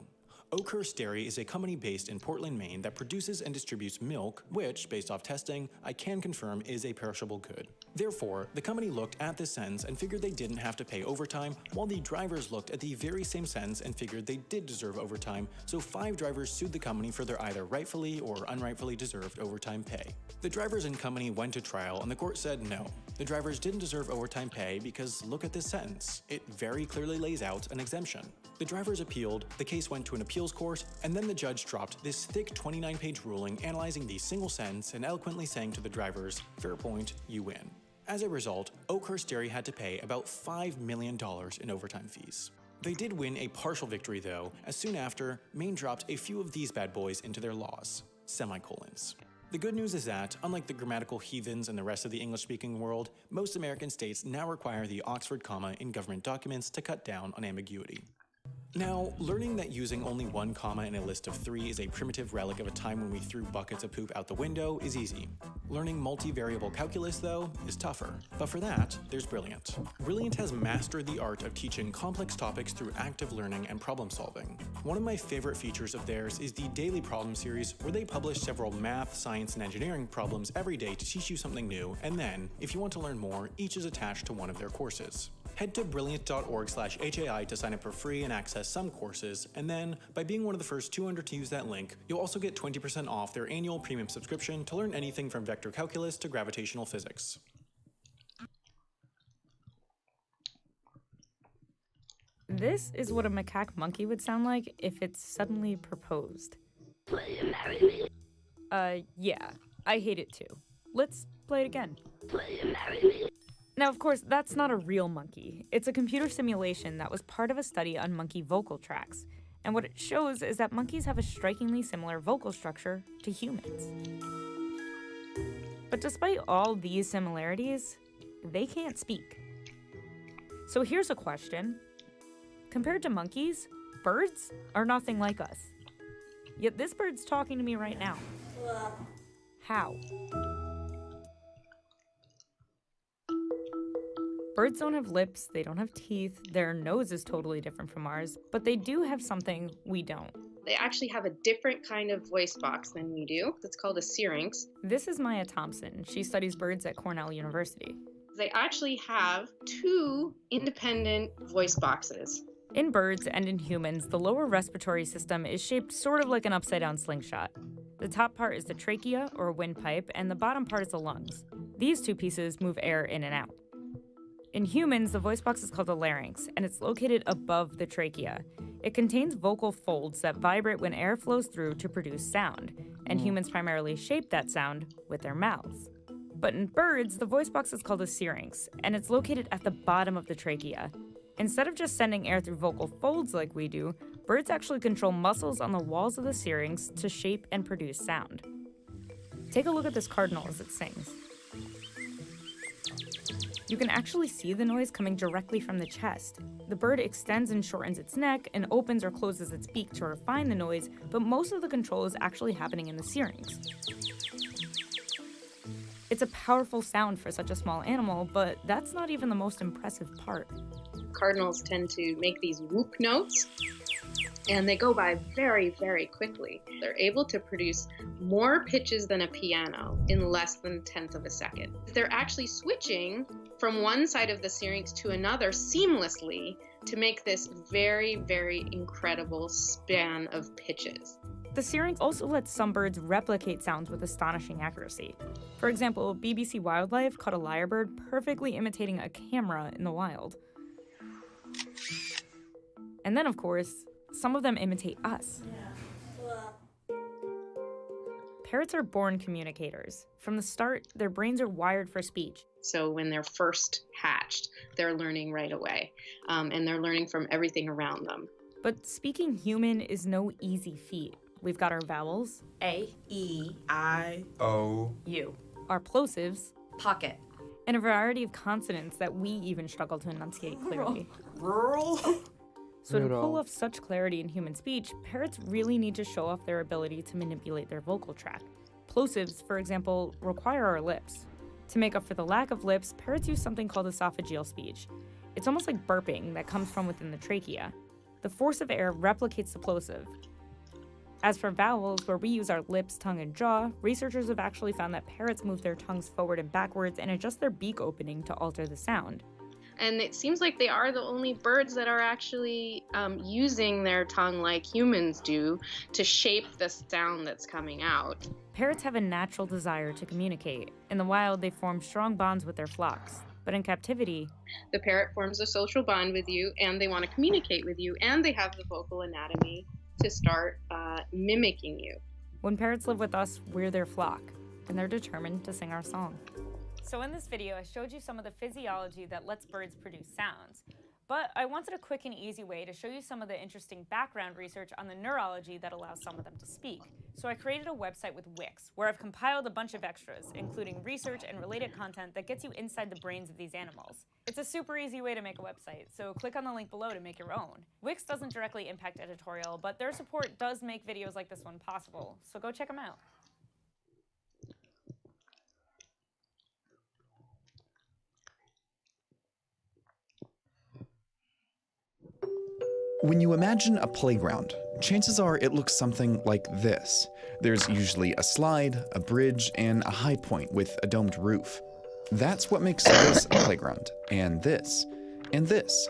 Oakhurst Dairy is a company based in Portland, Maine that produces and distributes milk, which, based off testing, I can confirm is a perishable good. Therefore, the company looked at this sentence and figured they didn't have to pay overtime, while the drivers looked at the very same sentence and figured they did deserve overtime, so 5 drivers sued the company for their either rightfully or unrightfully deserved overtime pay. The drivers and company went to trial and the court said no. The drivers didn't deserve overtime pay because look at this sentence. It very clearly lays out an exemption. The drivers appealed, the case went to an appeals court, and then the judge dropped this thick 29-page ruling analyzing the single sentence and eloquently saying to the drivers, "Fair point, you win." As a result, Oakhurst Dairy had to pay about $5 million in overtime fees. They did win a partial victory though, as soon after, Maine dropped a few of these bad boys into their laws, semicolons. The good news is that, unlike the grammatical heathens and the rest of the English-speaking world, most American states now require the Oxford comma in government documents to cut down on ambiguity. Now, learning that using only one comma in a list of 3 is a primitive relic of a time when we threw buckets of poop out the window is easy. Learning multivariable calculus, though, is tougher. But for that, there's Brilliant. Brilliant has mastered the art of teaching complex topics through active learning and problem solving. One of my favorite features of theirs is the Daily Problem series, where they publish several math, science, and engineering problems every day to teach you something new, and then, if you want to learn more, each is attached to one of their courses. Head to brilliant.org/HAI to sign up for free and access some courses, and then, by being one of the first 200 to use that link, you'll also get 20% off their annual premium subscription to learn anything from vector calculus to gravitational physics. This is what a macaque monkey would sound like if it suddenly proposed. Yeah, I hate it too. Let's play it again. Now, of course, that's not a real monkey. It's a computer simulation that was part of a study on monkey vocal tracts. And what it shows is that monkeys have a strikingly similar vocal structure to humans. But despite all these similarities, they can't speak. So here's a question. Compared to monkeys, birds are nothing like us. Yet this bird's talking to me right now. How? Birds don't have lips, they don't have teeth, their nose is totally different from ours, but they do have something we don't. They actually have a different kind of voice box than we do. It's called a syrinx. This is Maya Thompson. She studies birds at Cornell University. They actually have 2 independent voice boxes. In birds and in humans, the lower respiratory system is shaped sort of like an upside-down slingshot. The top part is the trachea, or windpipe, and the bottom part is the lungs. These 2 pieces move air in and out. In humans, the voice box is called the larynx, and it's located above the trachea. It contains vocal folds that vibrate when air flows through to produce sound, and humans primarily shape that sound with their mouths. But in birds, the voice box is called a syrinx, and it's located at the bottom of the trachea. Instead of just sending air through vocal folds like we do, birds actually control muscles on the walls of the syrinx to shape and produce sound. Take a look at this cardinal as it sings. You can actually see the noise coming directly from the chest. The bird extends and shortens its neck and opens or closes its beak to refine the noise, but most of the control is actually happening in the syrinx. It's a powerful sound for such a small animal, but that's not even the most impressive part. Cardinals tend to make these whoop notes, and they go by very, very quickly. They're able to produce more pitches than a piano in less than a tenth of a second. They're actually switching from one side of the syrinx to another seamlessly to make this very, very incredible span of pitches. The syrinx also lets some birds replicate sounds with astonishing accuracy. For example, BBC Wildlife caught a lyrebird perfectly imitating a camera in the wild. And then, of course, some of them imitate us. Parrots are born communicators. From the start, their brains are wired for speech. So when they're first hatched, they're learning right away, and they're learning from everything around them. But speaking human is no easy feat. We've got our vowels, A, E, I, O, U. our plosives, Pocket. and a variety of consonants that we even struggle to enunciate clearly. Rural. So to pull off such clarity in human speech, parrots really need to show off their ability to manipulate their vocal tract. Plosives, for example, require our lips. To make up for the lack of lips, parrots use something called esophageal speech. It's almost like burping that comes from within the trachea. The force of air replicates the plosive. As for vowels, where we use our lips, tongue, and jaw, researchers have actually found that parrots move their tongues forward and backwards and adjust their beak opening to alter the sound. And it seems like they are the only birds that are actually using their tongue like humans do to shape the sound that's coming out. Parrots have a natural desire to communicate. In the wild, they form strong bonds with their flocks. But in captivity, The parrot forms a social bond with you, and they want to communicate with you, and they have the vocal anatomy to start mimicking you. when parrots live with us, we're their flock, and they're determined to sing our song. So in this video, I showed you some of the physiology that lets birds produce sounds. But I wanted a quick and easy way to show you some of the interesting background research on the neurology that allows some of them to speak. So I created a website with Wix, where I've compiled a bunch of extras, including research and related content that gets you inside the brains of these animals. It's a super easy way to make a website, so click on the link below to make your own. Wix doesn't directly impact editorial, but their support does make videos like this one possible, so go check them out. When you imagine a playground, chances are it looks something like this. There's usually a slide, a bridge, and a high point with a domed roof. That's what makes this a playground, and this, and this.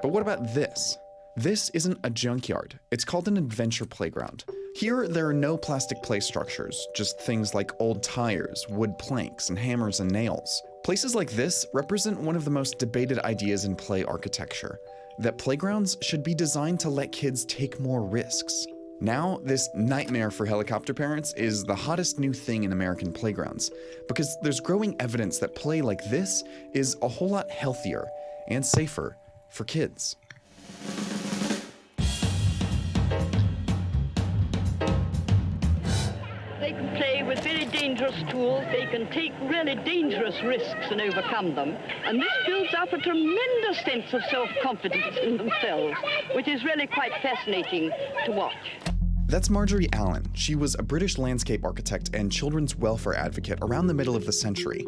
But what about this? This isn't a junkyard. It's called an adventure playground. Here, there are no plastic play structures, just things like old tires, wood planks, and hammers and nails. Places like this represent one of the most debated ideas in play architecture, that playgrounds should be designed to let kids take more risks. Now, this nightmare for helicopter parents is the hottest new thing in American playgrounds, because there's growing evidence that play like this is a whole lot healthier and safer for kids. They can play with very dangerous tools. They can take really dangerous risks and overcome them. And this builds up a tremendous sense of self-confidence in themselves, which is really quite fascinating to watch. That's Marjorie Allen. She was a British landscape architect and children's welfare advocate around the middle of the century.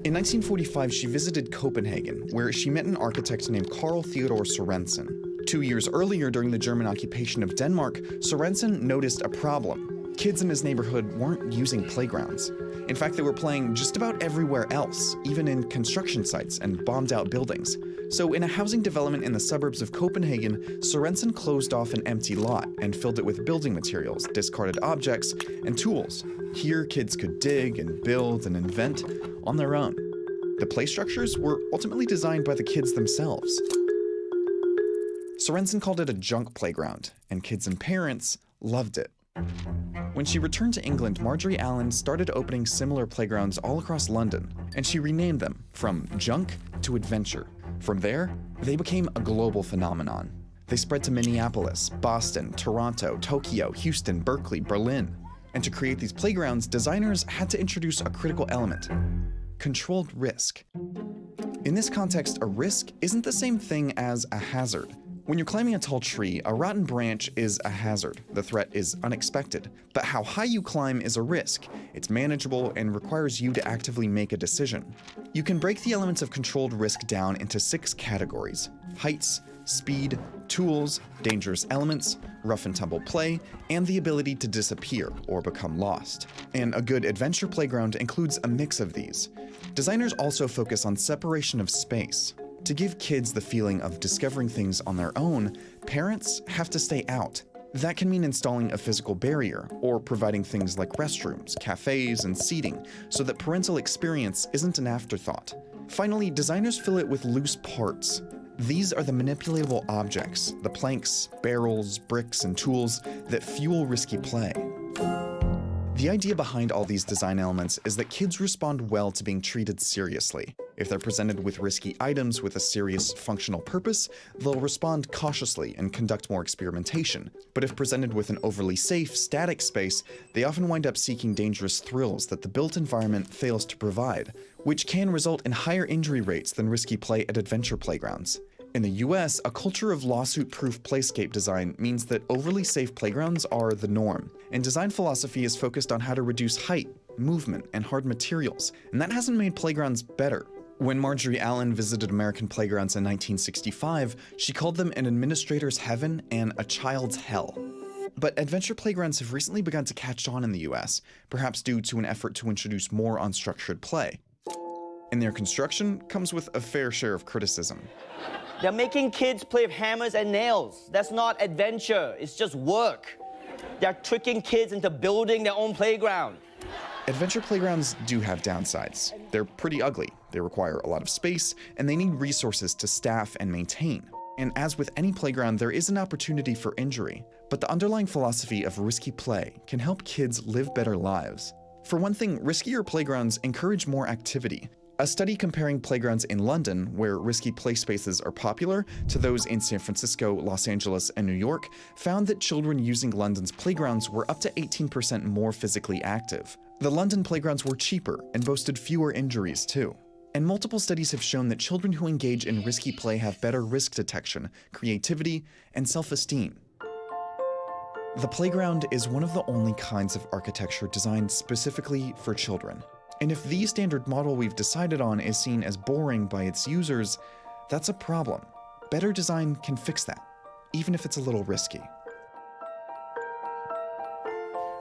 In 1945, she visited Copenhagen, where she met an architect named Carl Theodor Sørensen. 2 years earlier, during the German occupation of Denmark, Sørensen noticed a problem. Kids in his neighborhood weren't using playgrounds. In fact, they were playing just about everywhere else, even in construction sites and bombed-out buildings. So in a housing development in the suburbs of Copenhagen, Sørensen closed off an empty lot and filled it with building materials, discarded objects, and tools. Here, kids could dig and build and invent on their own. The play structures were ultimately designed by the kids themselves. Sørensen called it a junk playground, and kids and parents loved it. When she returned to England, Marjorie Allen started opening similar playgrounds all across London, and she renamed them from junk to adventure. From there, they became a global phenomenon. They spread to Minneapolis, Boston, Toronto, Tokyo, Houston, Berkeley, Berlin. And to create these playgrounds, designers had to introduce a critical element: controlled risk. In this context, a risk isn't the same thing as a hazard. When you're climbing a tall tree, a rotten branch is a hazard. The threat is unexpected. But how high you climb is a risk. It's manageable and requires you to actively make a decision. You can break the elements of controlled risk down into 6 categories: heights, speed, tools, dangerous elements, rough and tumble play, and the ability to disappear or become lost. And a good adventure playground includes a mix of these. Designers also focus on separation of space. To give kids the feeling of discovering things on their own, parents have to stay out. That can mean installing a physical barrier, or providing things like restrooms, cafes, and seating, so that parental experience isn't an afterthought. Finally, designers fill it with loose parts. These are the manipulatable objects, the planks, barrels, bricks, and tools that fuel risky play. The idea behind all these design elements is that kids respond well to being treated seriously. If they're presented with risky items with a serious functional purpose, they'll respond cautiously and conduct more experimentation. But if presented with an overly safe, static space, they often wind up seeking dangerous thrills that the built environment fails to provide, which can result in higher injury rates than risky play at adventure playgrounds. In the US, a culture of lawsuit-proof playscape design means that overly safe playgrounds are the norm, and design philosophy is focused on how to reduce height, movement, and hard materials, and that hasn't made playgrounds better. When Marjorie Allen visited American playgrounds in 1965, she called them an administrator's heaven and a child's hell. But adventure playgrounds have recently begun to catch on in the US, perhaps due to an effort to introduce more unstructured play. And their construction comes with a fair share of criticism. They're making kids play with hammers and nails. That's not adventure, it's just work. They're tricking kids into building their own playground. Adventure playgrounds do have downsides. They're pretty ugly, they require a lot of space, and they need resources to staff and maintain. And as with any playground, there is an opportunity for injury, but the underlying philosophy of risky play can help kids live better lives. For one thing, riskier playgrounds encourage more activity. A study comparing playgrounds in London, where risky play spaces are popular, to those in San Francisco, Los Angeles, and New York, found that children using London's playgrounds were up to 18% more physically active. The London playgrounds were cheaper and boasted fewer injuries too. And multiple studies have shown that children who engage in risky play have better risk detection, creativity, and self-esteem. The playground is one of the only kinds of architecture designed specifically for children. And if the standard model we've decided on is seen as boring by its users, that's a problem. Better design can fix that, even if it's a little risky.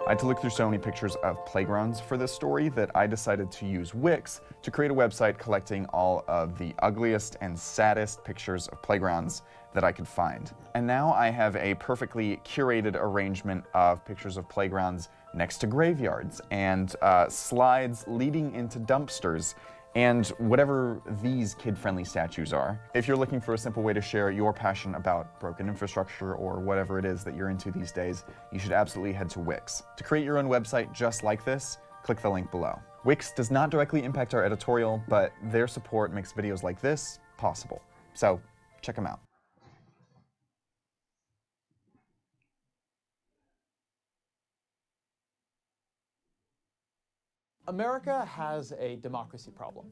I had to look through so many pictures of playgrounds for this story that I decided to use Wix to create a website collecting all of the ugliest and saddest pictures of playgrounds that I could find. And now I have a perfectly curated arrangement of pictures of playgrounds next to graveyards and slides leading into dumpsters and whatever these kid-friendly statues are. If you're looking for a simple way to share your passion about broken infrastructure or whatever it is that you're into these days, you should absolutely head to Wix. To create your own website just like this, click the link below. Wix does not directly impact our editorial, but their support makes videos like this possible. So check them out. America has a democracy problem.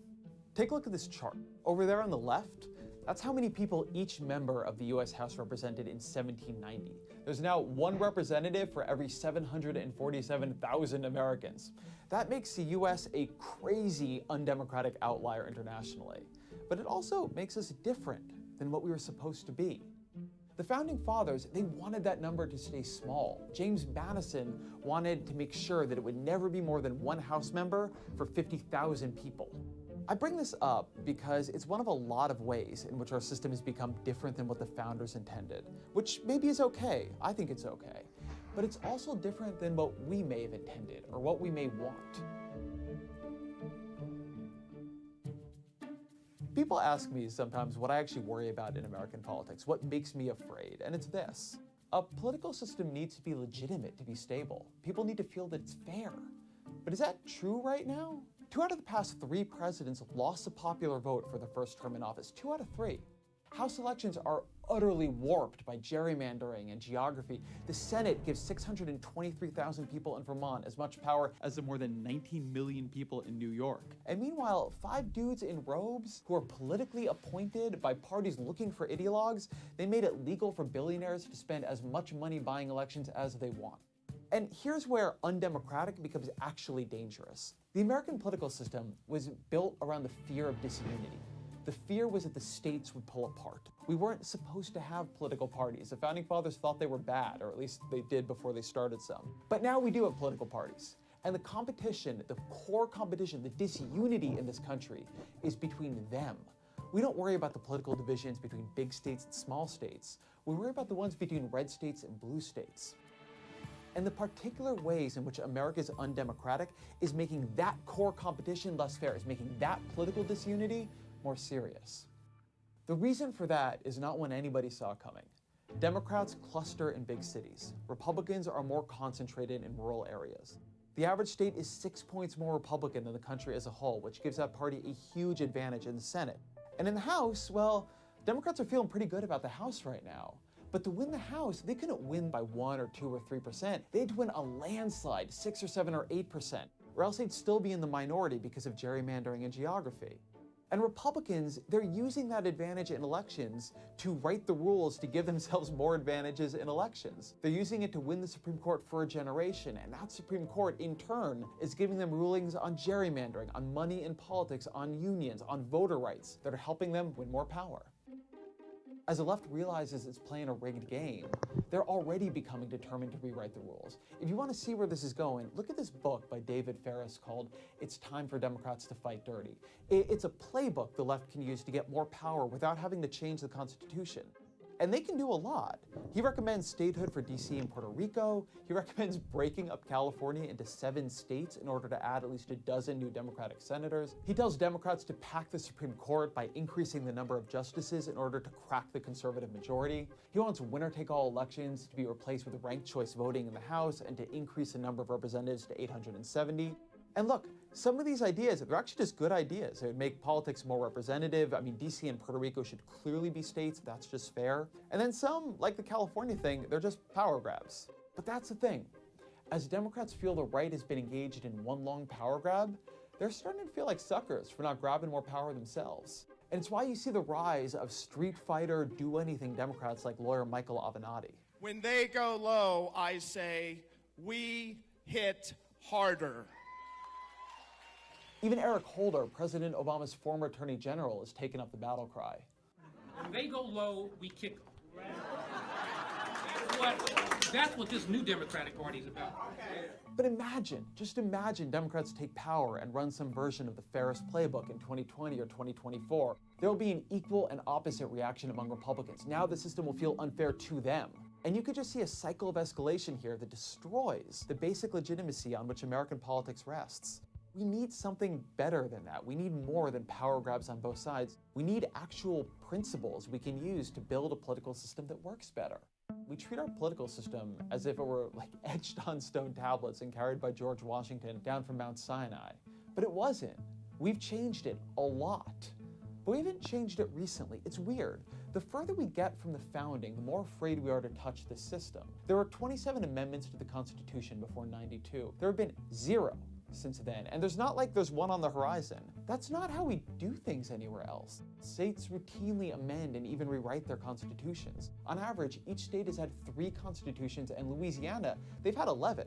Take a look at this chart. Over there on the left, that's how many people each member of the US House represented in 1790. There's now one representative for every 747,000 Americans. That makes the US a crazy undemocratic outlier internationally. But it also makes us different than what we were supposed to be. The Founding Fathers, they wanted that number to stay small. James Madison wanted to make sure that it would never be more than one House member for 50,000 people. I bring this up because it's one of a lot of ways in which our system has become different than what the founders intended, which maybe is okay. I think it's okay. But it's also different than what we may have intended or what we may want. People ask me sometimes what I actually worry about in American politics, what makes me afraid, and it's this. A political system needs to be legitimate to be stable. People need to feel that it's fair. But is that true right now? 2 out of the past 3 presidents lost a popular vote for the first term in office. 2 out of 3. House elections are utterly warped by gerrymandering and geography. The Senate gives 623,000 people in Vermont as much power as the more than 19 million people in New York. And meanwhile, 5 dudes in robes who are politically appointed by parties looking for ideologues, they made it legal for billionaires to spend as much money buying elections as they want. And here's where undemocratic becomes actually dangerous. The American political system was built around the fear of disunity. The fear was that the states would pull apart. We weren't supposed to have political parties. The Founding Fathers thought they were bad, or at least they did before they started some. But now we do have political parties. And the competition, the core competition, the disunity in this country is between them. We don't worry about the political divisions between big states and small states. We worry about the ones between red states and blue states. And the particular ways in which America is undemocratic is making that core competition less fair, is making that political disunity more serious. The reason for that is not one anybody saw coming. Democrats cluster in big cities. Republicans are more concentrated in rural areas. The average state is 6 points more Republican than the country as a whole, which gives that party a huge advantage in the Senate. And in the House, well, Democrats are feeling pretty good about the House right now. But to win the House, they couldn't win by 1 or 2 or 3%. They had to win a landslide, 6 or 7 or 8%, or else they'd still be in the minority because of gerrymandering and geography. And Republicans, they're using that advantage in elections to write the rules to give themselves more advantages in elections. They're using it to win the Supreme Court for a generation, and that Supreme Court, in turn, is giving them rulings on gerrymandering, on money in politics, on unions, on voter rights that are helping them win more power. As the left realizes it's playing a rigged game, they're already becoming determined to rewrite the rules. If you want to see where this is going, look at this book by David Ferris called It's Time for Democrats to Fight Dirty. It's a playbook the left can use to get more power without having to change the Constitution. And they can do a lot. He recommends statehood for DC and Puerto Rico. He recommends breaking up California into 7 states in order to add at least a dozen new Democratic senators. He tells Democrats to pack the Supreme Court by increasing the number of justices in order to crack the conservative majority. He wants winner-take-all elections to be replaced with ranked choice voting in the House and to increase the number of representatives to 870. And look, some of these ideas, they're actually just good ideas. It would make politics more representative. I mean, DC and Puerto Rico should clearly be states. That's just fair. And then some, like the California thing, they're just power grabs. But that's the thing. As Democrats feel the right has been engaged in one long power grab, they're starting to feel like suckers for not grabbing more power themselves. And it's why you see the rise of street fighter, do-anything Democrats like lawyer Michael Avenatti. When they go low, I say, we hit harder. Even Eric Holder, President Obama's former attorney general, has taken up the battle cry. When they go low, we kick them. That's what this new Democratic Party is about. But imagine, just imagine Democrats take power and run some version of the Ferris playbook in 2020 or 2024. There will be an equal and opposite reaction among Republicans. Now the system will feel unfair to them. And you could just see a cycle of escalation here that destroys the basic legitimacy on which American politics rests. We need something better than that. We need more than power grabs on both sides. We need actual principles we can use to build a political system that works better. We treat our political system as if it were like etched on stone tablets and carried by George Washington down from Mount Sinai. But it wasn't. We've changed it a lot. But we haven't changed it recently. It's weird. The further we get from the founding, the more afraid we are to touch this system. There were 27 amendments to the Constitution before '92. There have been 0 since then, and there's not like there's one on the horizon. That's not how we do things anywhere else. States routinely amend and even rewrite their constitutions. On average, each state has had 3 constitutions, and Louisiana, they've had 11.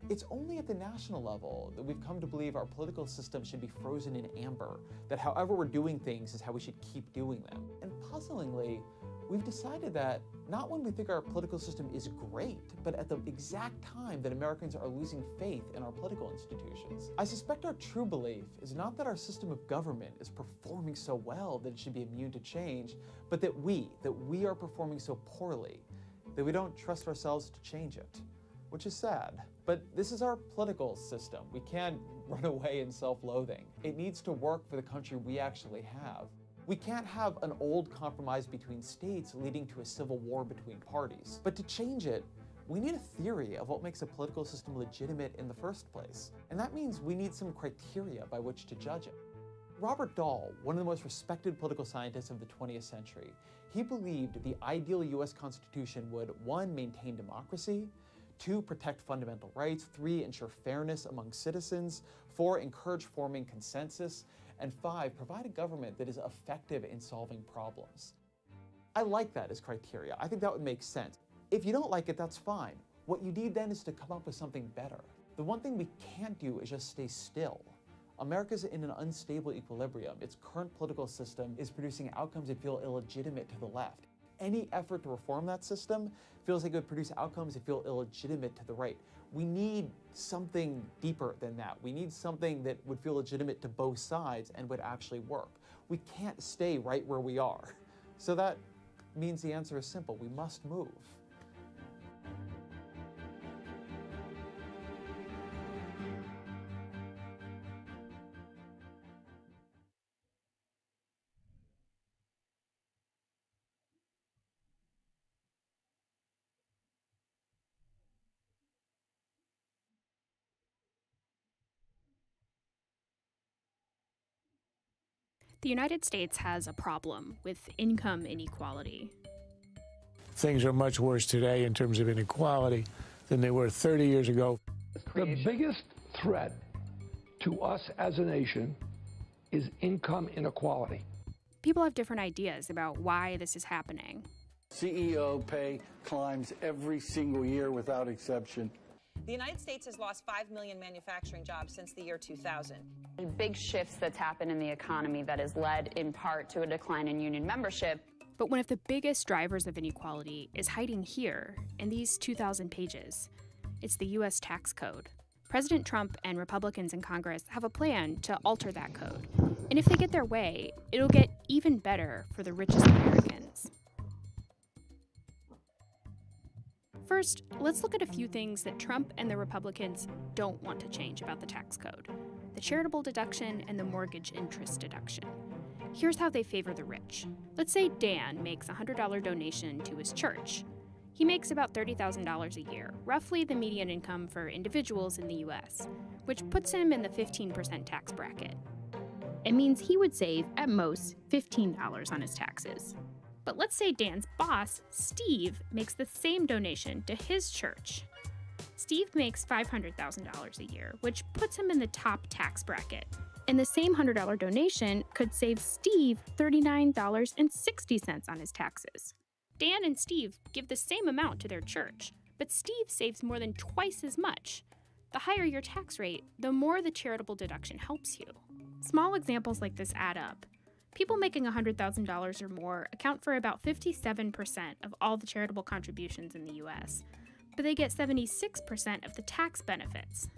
It's only at the national level that we've come to believe our political system should be frozen in amber, that however we're doing things is how we should keep doing them. And puzzlingly, we've decided that not when we think our political system is great, but at the exact time that Americans are losing faith in our political institutions. I suspect our true belief is not that our system of government is performing so well that it should be immune to change, but that we are performing so poorly that we don't trust ourselves to change it, which is sad. But this is our political system. We can't run away in self-loathing. It needs to work for the country we actually have. We can't have an old compromise between states leading to a civil war between parties. But to change it, we need a theory of what makes a political system legitimate in the first place. And that means we need some criteria by which to judge it. Robert Dahl, one of the most respected political scientists of the 20th century, he believed the ideal US Constitution would 1. Maintain democracy, 2. Protect fundamental rights, 3. Ensure fairness among citizens, 4. Encourage forming consensus, and 5. Provide a government that is effective in solving problems. I like that as criteria. I think that would make sense. If you don't like it, that's fine. What you need then is to come up with something better. The one thing we can't do is just stay still. America's in an unstable equilibrium. Its current political system is producing outcomes that feel illegitimate to the left. Any effort to reform that system feels like it would produce outcomes that feel illegitimate to the right. We need something deeper than that. We need something that would feel legitimate to both sides and would actually work. We can't stay right where we are. So that means the answer is simple. We must move. The United States has a problem with income inequality. Things are much worse today in terms of inequality than they were 30 years ago. The biggest threat to us as a nation is income inequality. People have different ideas about why this is happening. CEO pay climbs every single year without exception. The United States has lost 5 million manufacturing jobs since the year 2000. Big shifts that's happened in the economy that has led in part to a decline in union membership. But one of the biggest drivers of inequality is hiding here in these 2,000 pages. It's the U.S. tax code. President Trump and Republicans in Congress have a plan to alter that code. And if they get their way, it'll get even better for the richest Americans. First, let's look at a few things that Trump and the Republicans don't want to change about the tax code: the charitable deduction and the mortgage interest deduction. Here's how they favor the rich. Let's say Dan makes a $100 donation to his church. He makes about $30,000 a year, roughly the median income for individuals in the US, which puts him in the 15% tax bracket. It means he would save, at most, $15 on his taxes. But let's say Dan's boss, Steve, makes the same donation to his church. Steve makes $500,000 a year, which puts him in the top tax bracket. And the same $100 donation could save Steve $39.60 on his taxes. Dan and Steve give the same amount to their church, but Steve saves more than twice as much. The higher your tax rate, the more the charitable deduction helps you. Small examples like this add up. People making $100,000 or more account for about 57% of all the charitable contributions in the US, but they get 76% of the tax benefits.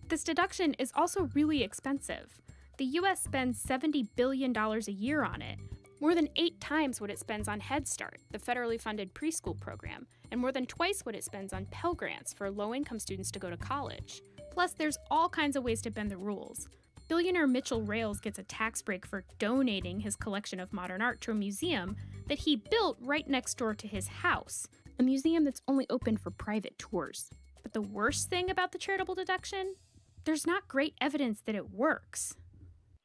This deduction is also really expensive. The US spends $70 billion a year on it, more than 8 times what it spends on Head Start, the federally funded preschool program, and more than twice what it spends on Pell Grants for low-income students to go to college. Plus, there's all kinds of ways to bend the rules. Billionaire Mitchell Rales gets a tax break for donating his collection of modern art to a museum that he built right next door to his house, a museum that's only open for private tours. But the worst thing about the charitable deduction? There's not great evidence that it works.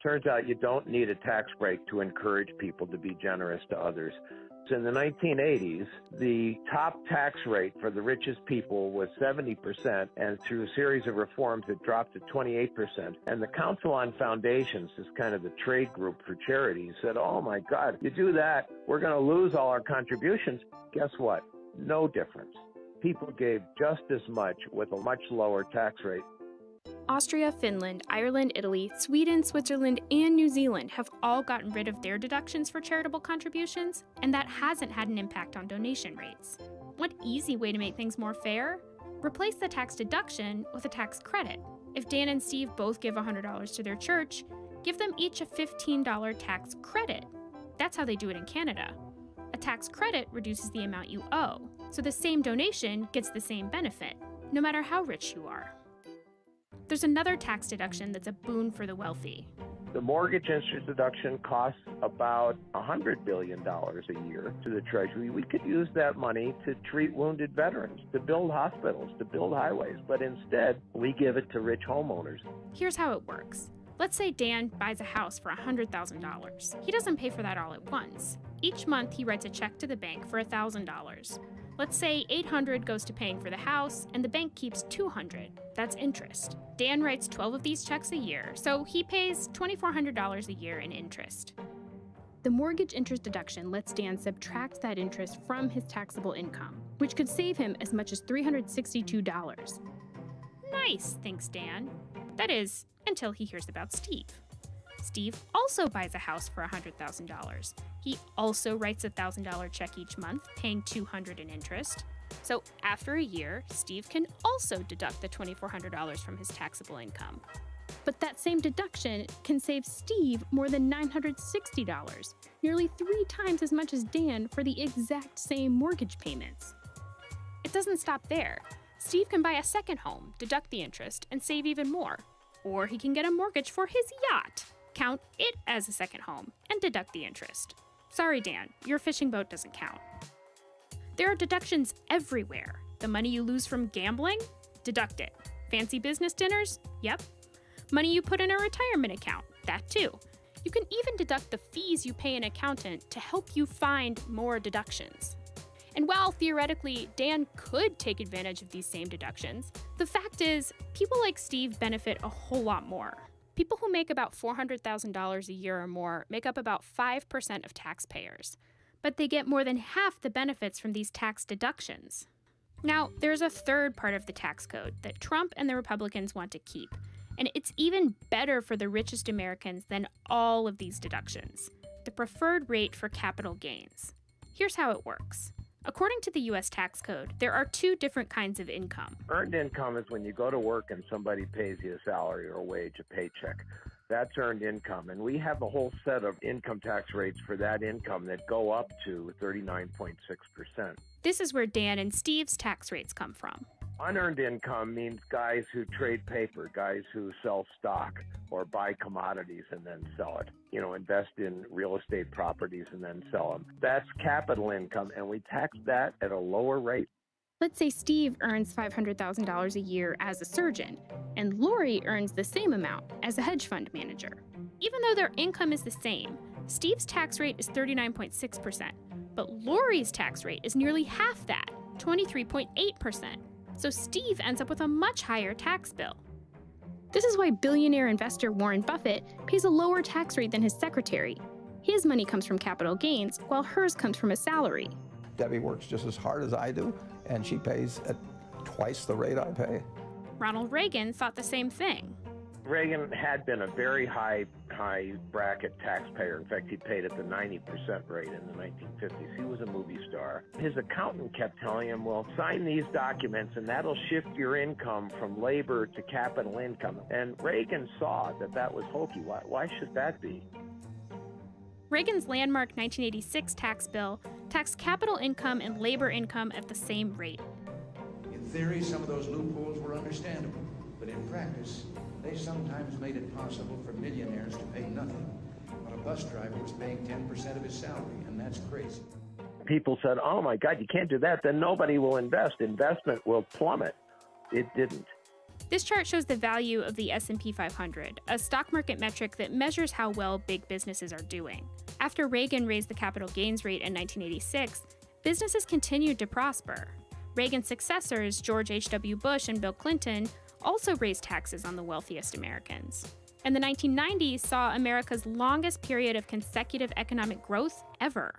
Turns out you don't need a tax break to encourage people to be generous to others. In the 1980s, the top tax rate for the richest people was 70%, and through a series of reforms, it dropped to 28%. And the Council on Foundations, is kind of the trade group for charities, said, oh my God, you do that, we're going to lose all our contributions. Guess what? No difference. People gave just as much with a much lower tax rate. Austria, Finland, Ireland, Italy, Sweden, Switzerland, and New Zealand have all gotten rid of their deductions for charitable contributions, and that hasn't had an impact on donation rates. One easy way to make things more fair? Replace the tax deduction with a tax credit. If Dan and Steve both give $100 to their church, give them each a $15 tax credit. That's how they do it in Canada. A tax credit reduces the amount you owe, so the same donation gets the same benefit, no matter how rich you are. There's another tax deduction that's a boon for the wealthy. The mortgage interest deduction costs about $100 billion a year to the Treasury. We could use that money to treat wounded veterans, to build hospitals, to build highways, but instead we give it to rich homeowners. Here's how it works. Let's say Dan buys a house for $100,000. He doesn't pay for that all at once. Each month, he writes a check to the bank for $1,000. Let's say $800 goes to paying for the house, and the bank keeps $200. That's interest. Dan writes 12 of these checks a year, so he pays $2,400 a year in interest. The mortgage interest deduction lets Dan subtract that interest from his taxable income, which could save him as much as $362. Nice, thinks Dan. That is, until he hears about Steve. Steve also buys a house for $100,000. He also writes a $1,000 check each month, paying $200 in interest. So after a year, Steve can also deduct the $2,400 from his taxable income. But that same deduction can save Steve more than $960, nearly 3 times as much as Dan for the exact same mortgage payments. It doesn't stop there. Steve can buy a second home, deduct the interest, and save even more. Or he can get a mortgage for his yacht, count it as a second home, and deduct the interest. Sorry, Dan, your fishing boat doesn't count. There are deductions everywhere. The money you lose from gambling? Deduct it. Fancy business dinners? Yep. Money you put in a retirement account? That too. You can even deduct the fees you pay an accountant to help you find more deductions. And while theoretically Dan could take advantage of these same deductions, the fact is people like Steve benefit a whole lot more. People who make about $400,000 a year or more make up about 5% of taxpayers, but they get more than half the benefits from these tax deductions. Now, there's a third part of the tax code that Trump and the Republicans want to keep, and it's even better for the richest Americans than all of these deductions: the preferred rate for capital gains. Here's how it works. According to the U.S. tax code, there are 2 different kinds of income. Earned income is when you go to work and somebody pays you a salary or a wage, a paycheck. That's earned income. And we have a whole set of income tax rates for that income that go up to 39.6%. This is where Dan and Steve's tax rates come from. Unearned income means guys who trade paper, guys who sell stock or buy commodities and then sell it. You know, invest in real estate properties and then sell them. That's capital income, and we tax that at a lower rate. Let's say Steve earns $500,000 a year as a surgeon, and Lori earns the same amount as a hedge fund manager. Even though their income is the same, Steve's tax rate is 39.6%, but Lori's tax rate is nearly half that, 23.8%. So Steve ends up with a much higher tax bill. This is why billionaire investor Warren Buffett pays a lower tax rate than his secretary. His money comes from capital gains, while hers comes from a salary. Debbie works just as hard as I do, and she pays at twice the rate I pay. Ronald Reagan thought the same thing. Reagan had been a very high bracket taxpayer. In fact, he paid at the 90% rate in the 1950s. He was a movie star. His accountant kept telling him, well, sign these documents and that'll shift your income from labor to capital income. And Reagan saw that that was hokey. Why should that be? Reagan's landmark 1986 tax bill taxed capital income and labor income at the same rate. In theory, some of those loopholes were understandable, but in practice, they sometimes made it possible for millionaires to pay nothing, while a bus driver was paying 10% of his salary, and that's crazy. People said, oh my God, you can't do that, then nobody will invest. Investment will plummet. It didn't. This chart shows the value of the S&P 500, a stock market metric that measures how well big businesses are doing. After Reagan raised the capital gains rate in 1986, businesses continued to prosper. Reagan's successors, George H.W. Bush and Bill Clinton, also raised taxes on the wealthiest Americans. And the 1990s saw America's longest period of consecutive economic growth ever.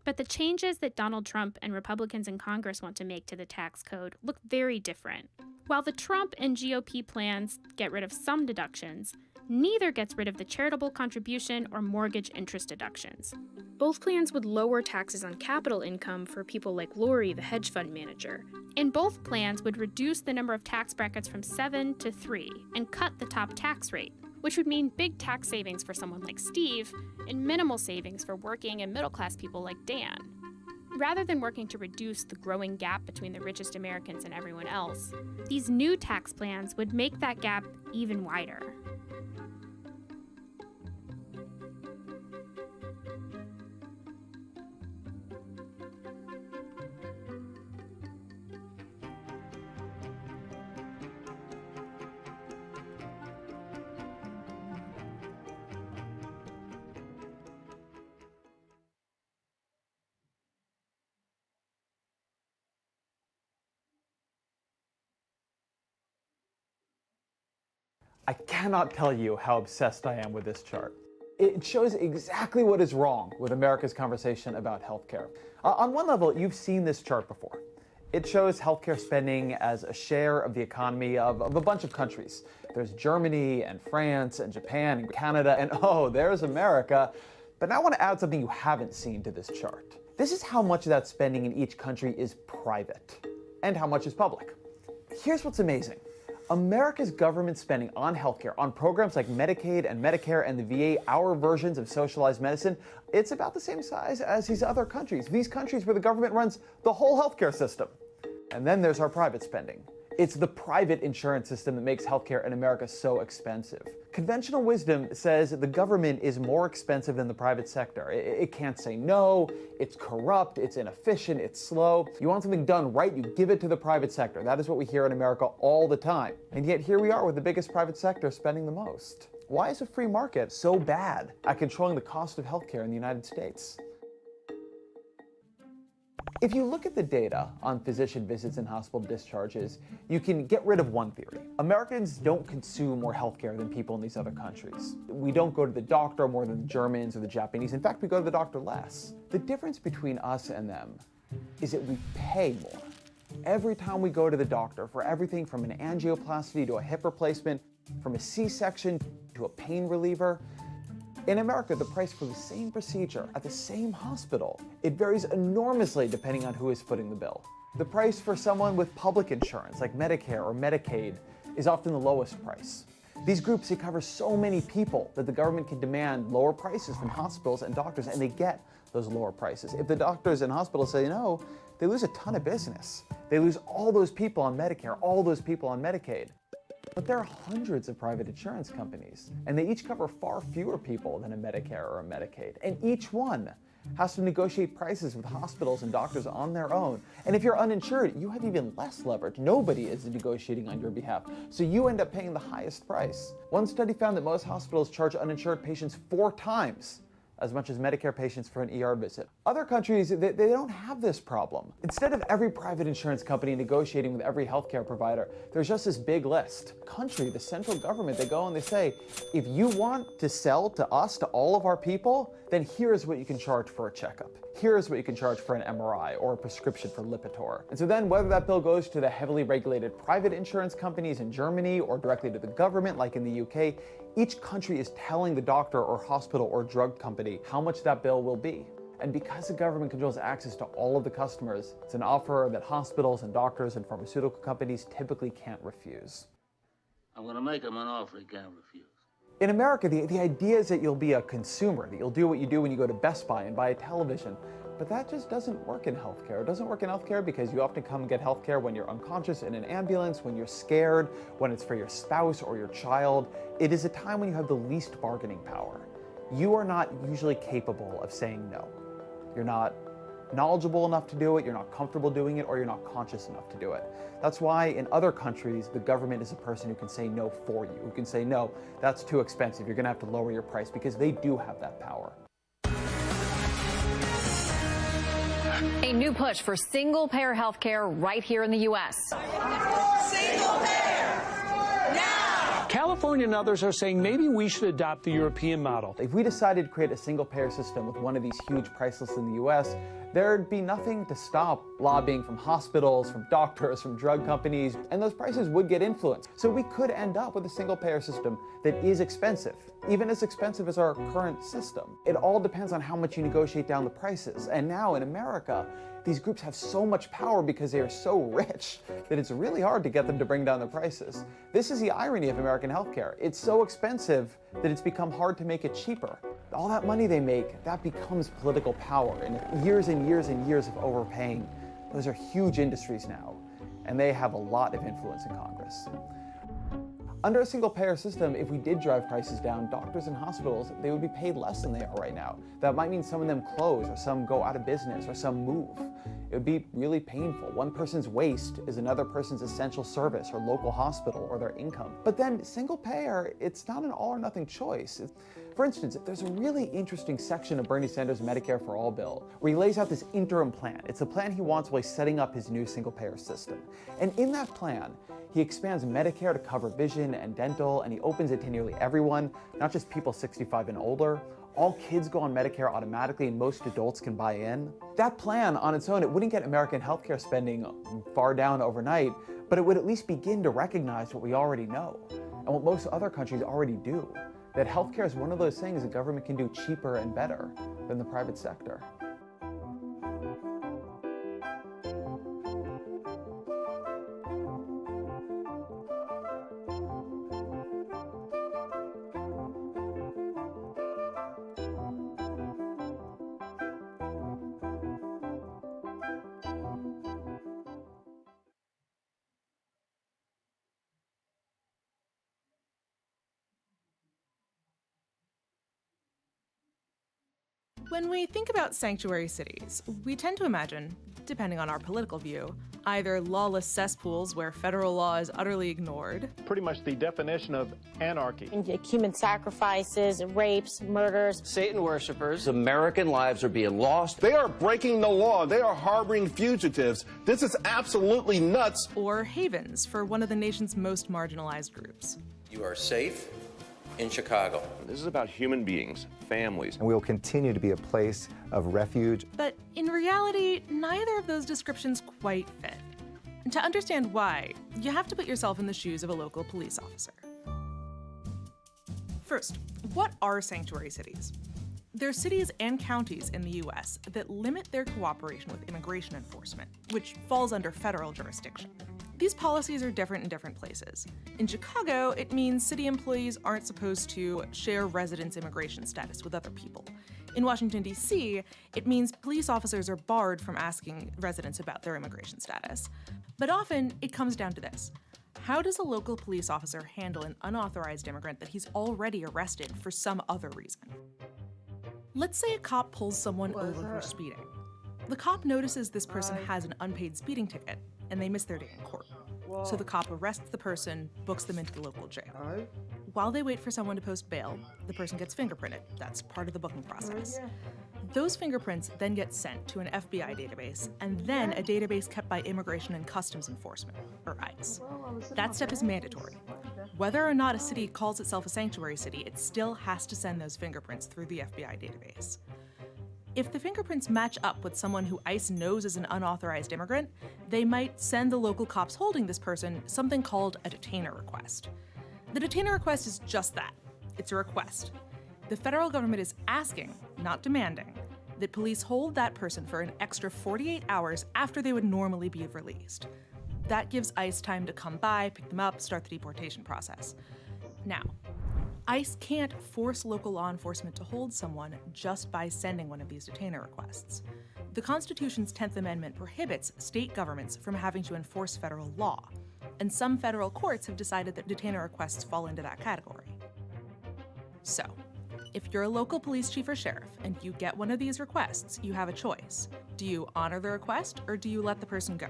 But the changes that Donald Trump and Republicans in Congress want to make to the tax code look very different. While the Trump and GOP plans get rid of some deductions, neither gets rid of the charitable contribution or mortgage interest deductions. Both plans would lower taxes on capital income for people like Lori, the hedge fund manager. And both plans would reduce the number of tax brackets from 7 to 3 and cut the top tax rate, which would mean big tax savings for someone like Steve and minimal savings for working and middle-class people like Dan. Rather than working to reduce the growing gap between the richest Americans and everyone else, these new tax plans would make that gap even wider. I cannot tell you how obsessed I am with this chart. It shows exactly what is wrong with America's conversation about healthcare. On one level, you've seen this chart before. It shows healthcare spending as a share of the economy of a bunch of countries. There's Germany and France and Japan and Canada, and oh, there's America. But now I want to add something you haven't seen to this chart. This is how much of that spending in each country is private and how much is public. Here's what's amazing. America's government spending on healthcare, on programs like Medicaid and Medicare and the VA, our versions of socialized medicine, it's about the same size as these other countries. These countries where the government runs the whole healthcare system. And then there's our private spending. It's the private insurance system that makes healthcare in America so expensive. Conventional wisdom says the government is more expensive than the private sector. It can't say no, it's corrupt, it's inefficient, it's slow. You want something done right, you give it to the private sector. That is what we hear in America all the time. And yet here we are with the biggest private sector spending the most. Why is a free market so bad at controlling the cost of healthcare in the United States? If you look at the data on physician visits and hospital discharges, you can get rid of one theory. Americans don't consume more healthcare than people in these other countries. We don't go to the doctor more than the Germans or the Japanese. In fact, we go to the doctor less. The difference between us and them is that we pay more. Every time we go to the doctor for everything from an angioplasty to a hip replacement, from a C-section to a pain reliever, in America, the price for the same procedure at the same hospital, it varies enormously depending on who is footing the bill. The price for someone with public insurance, like Medicare or Medicaid, is often the lowest price. These groups, they cover so many people that the government can demand lower prices from hospitals and doctors, and they get those lower prices. If the doctors and hospitals say no, they lose a ton of business. They lose all those people on Medicare, all those people on Medicaid. But there are hundreds of private insurance companies, and they each cover far fewer people than a Medicare or a Medicaid. And each one has to negotiate prices with hospitals and doctors on their own. And if you're uninsured, you have even less leverage. Nobody is negotiating on your behalf, so you end up paying the highest price. One study found that most hospitals charge uninsured patients 4 times as much as Medicare patients for an ER visit. Other countries, they don't have this problem. Instead of every private insurance company negotiating with every healthcare provider, there's just this big list. Country, the central government, they go and they say, if you want to sell to us, to all of our people, then here's what you can charge for a checkup. Here's what you can charge for an MRI or a prescription for Lipitor. And so then whether that bill goes to the heavily regulated private insurance companies in Germany or directly to the government like in the UK, each country is telling the doctor or hospital or drug company how much that bill will be. And because the government controls access to all of the customers, it's an offer that hospitals and doctors and pharmaceutical companies typically can't refuse. I'm going to make them an offer he can't refuse. In America, the idea is that you'll be a consumer, that you'll do what you do when you go to Best Buy and buy a television. But that just doesn't work in healthcare. It doesn't work in healthcare because you often come and get healthcare when you're unconscious in an ambulance, when you're scared, when it's for your spouse or your child. It is a time when you have the least bargaining power. You are not usually capable of saying no. You're not knowledgeable enough to do it, you're not comfortable doing it, or you're not conscious enough to do it. That's why in other countries, the government is a person who can say no for you, who can say, no, that's too expensive, you're gonna have to lower your price, because they do have that power. A new push for single-payer health care right here in the U.S. Single-payer! Now! California and others are saying maybe we should adopt the European model. If we decided to create a single-payer system with one of these huge price lists in the U.S., there'd be nothing to stop lobbying from hospitals, from doctors, from drug companies, and those prices would get influenced. So we could end up with a single-payer system that is expensive, even as expensive as our current system. It all depends on how much you negotiate down the prices. And now in America, these groups have so much power because they are so rich that it's really hard to get them to bring down the prices. This is the irony of American healthcare. It's so expensive that it's become hard to make it cheaper. All that money they make, that becomes political power. And years and years and years of overpaying, those are huge industries now. And they have a lot of influence in Congress. Under a single-payer system, if we did drive prices down, doctors and hospitals, they would be paid less than they are right now. That might mean some of them close, or some go out of business, or some move. It would be really painful. One person's waste is another person's essential service or local hospital or their income. But then single payer, it's not an all or nothing choice. For instance, there's a really interesting section of Bernie Sanders' Medicare for All bill where he lays out this interim plan. It's a plan he wants while he's setting up his new single payer system. And in that plan, he expands Medicare to cover vision and dental, and he opens it to nearly everyone, not just people 65 and older. All kids go on Medicare automatically and most adults can buy in. That plan on its own, it wouldn't get American healthcare spending far down overnight, but it would at least begin to recognize what we already know and what most other countries already do, that healthcare is one of those things the government can do cheaper and better than the private sector. When we think about sanctuary cities, we tend to imagine, depending on our political view, either lawless cesspools where federal law is utterly ignored. Pretty much the definition of anarchy. Human sacrifices, rapes, murders. Satan worshippers. American lives are being lost. They are breaking the law. They are harboring fugitives. This is absolutely nuts. Or havens for one of the nation's most marginalized groups. You are safe in Chicago. This is about human beings, families. And we will continue to be a place of refuge. But in reality, neither of those descriptions quite fit. And to understand why, you have to put yourself in the shoes of a local police officer. First, what are sanctuary cities? They're cities and counties in the U.S. that limit their cooperation with immigration enforcement, which falls under federal jurisdiction. These policies are different in different places. In Chicago, it means city employees aren't supposed to share residence immigration status with other people. In Washington, D.C., it means police officers are barred from asking residents about their immigration status. But often, it comes down to this. How does a local police officer handle an unauthorized immigrant that he's already arrested for some other reason? Let's say a cop pulls someone over for speeding. The cop notices this person has an unpaid speeding ticket, and they miss their day in court. So the cop arrests the person, books them into the local jail. While they wait for someone to post bail, the person gets fingerprinted. That's part of the booking process. Those fingerprints then get sent to an FBI database, and then a database kept by Immigration and Customs Enforcement, or ICE. That step is mandatory. Whether or not a city calls itself a sanctuary city, it still has to send those fingerprints through the FBI database. If the fingerprints match up with someone who ICE knows is an unauthorized immigrant, they might send the local cops holding this person something called a detainer request. The detainer request is just that. It's a request. The federal government is asking, not demanding, that police hold that person for an extra 48 hours after they would normally be released. That gives ICE time to come by, pick them up, start the deportation process. Now, ICE can't force local law enforcement to hold someone just by sending one of these detainer requests. The Constitution's 10th Amendment prohibits state governments from having to enforce federal law, and some federal courts have decided that detainer requests fall into that category. So, if you're a local police chief or sheriff and you get one of these requests, you have a choice. Do you honor the request or do you let the person go?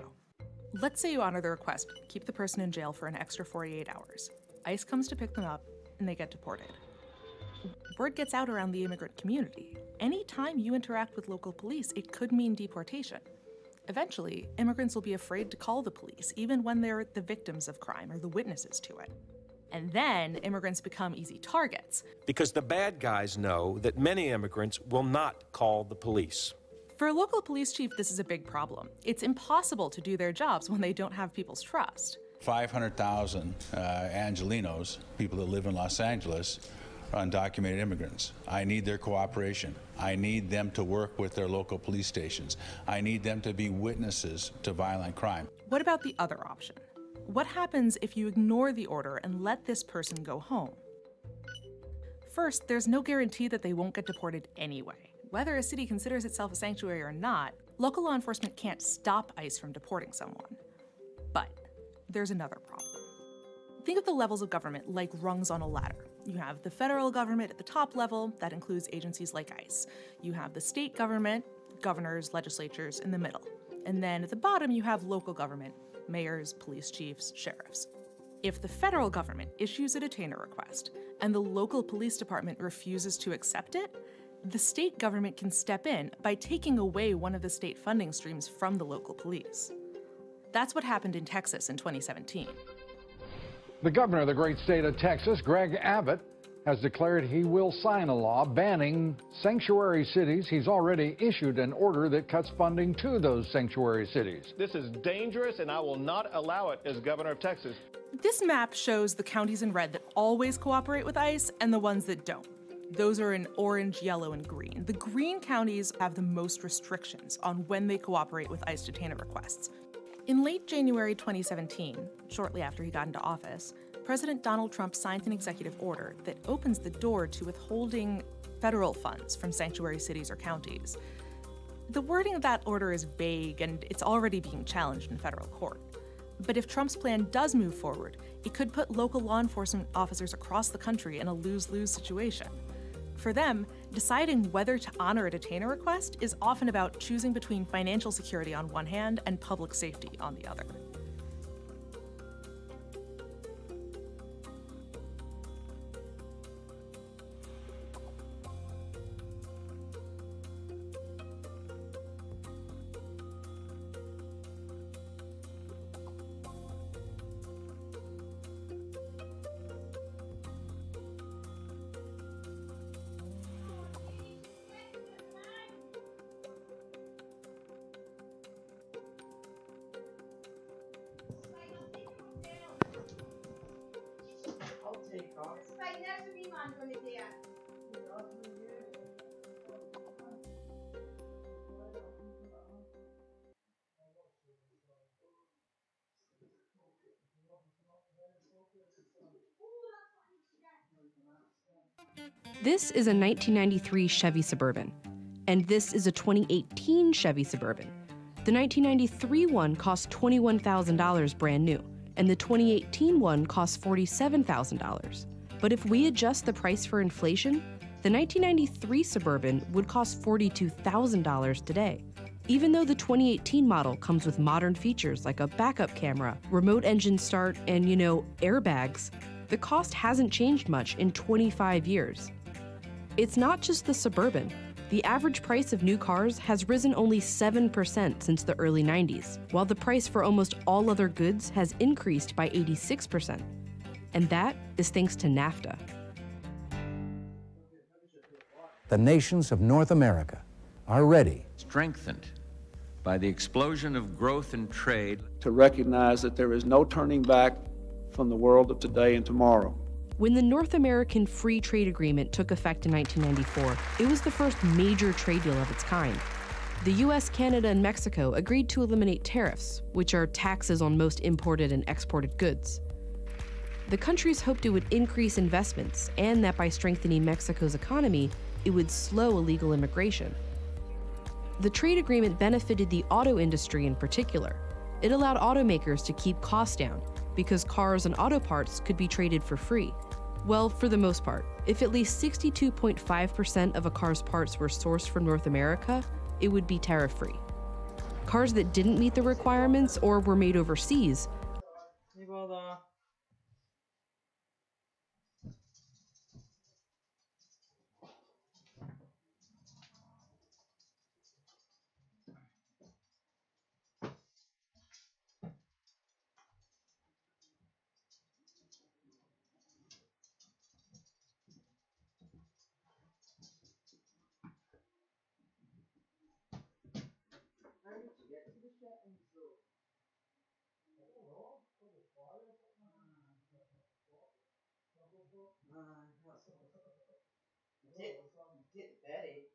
Let's say you honor the request, keep the person in jail for an extra 48 hours. ICE comes to pick them up, and they get deported. Word gets out around the immigrant community. Anytime you interact with local police, it could mean deportation. Eventually, immigrants will be afraid to call the police, even when they're the victims of crime or the witnesses to it. And then immigrants become easy targets. Because the bad guys know that many immigrants will not call the police. For a local police chief, this is a big problem. It's impossible to do their jobs when they don't have people's trust. 500,000 Angelenos, people that live in Los Angeles, are undocumented immigrants. I need their cooperation. I need them to work with their local police stations. I need them to be witnesses to violent crime. What about the other option? What happens if you ignore the order and let this person go home? First, there's no guarantee that they won't get deported anyway. Whether a city considers itself a sanctuary or not, local law enforcement can't stop ICE from deporting someone. But there's another problem. Think of the levels of government like rungs on a ladder. You have the federal government at the top level, that includes agencies like ICE. You have the state government, governors, legislatures in the middle. And then at the bottom, you have local government, mayors, police chiefs, sheriffs. If the federal government issues a detainer request and the local police department refuses to accept it, the state government can step in by taking away one of the state funding streams from the local police. That's what happened in Texas in 2017. The governor of the great state of Texas, Greg Abbott, has declared he will sign a law banning sanctuary cities. He's already issued an order that cuts funding to those sanctuary cities. This is dangerous, and I will not allow it as governor of Texas. This map shows the counties in red that always cooperate with ICE and the ones that don't. Those are in orange, yellow, and green. The green counties have the most restrictions on when they cooperate with ICE detainer requests. In late January 2017, shortly after he got into office, President Donald Trump signed an executive order that opens the door to withholding federal funds from sanctuary cities or counties. The wording of that order is vague, and it's already being challenged in federal court. But if Trump's plan does move forward, it could put local law enforcement officers across the country in a lose-lose situation. For them, deciding whether to honor a detainer request is often about choosing between financial security on one hand and public safety on the other. This is a 1993 Chevy Suburban, and this is a 2018 Chevy Suburban. The 1993 one cost $21,000 brand new, and the 2018 one costs $47,000. But if we adjust the price for inflation, the 1993 Suburban would cost $42,000 today. Even though the 2018 model comes with modern features like a backup camera, remote engine start, and, airbags, the cost hasn't changed much in 25 years. It's not just the Suburban. The average price of new cars has risen only 7% since the early 90s, while the price for almost all other goods has increased by 86%. And that is thanks to NAFTA. The nations of North America are ready. Strengthened by the explosion of growth and trade. To recognize that there is no turning back from the world of today and tomorrow. When the North American Free Trade Agreement took effect in 1994, it was the first major trade deal of its kind. The US, Canada, and Mexico agreed to eliminate tariffs, which are taxes on most imported and exported goods. The countries hoped it would increase investments, and that by strengthening Mexico's economy, it would slow illegal immigration. The trade agreement benefited the auto industry in particular. It allowed automakers to keep costs down, because cars and auto parts could be traded for free. Well, for the most part. If at least 62.5% of a car's parts were sourced from North America, it would be tariff-free. Cars that didn't meet the requirements or were made overseas Get Betty.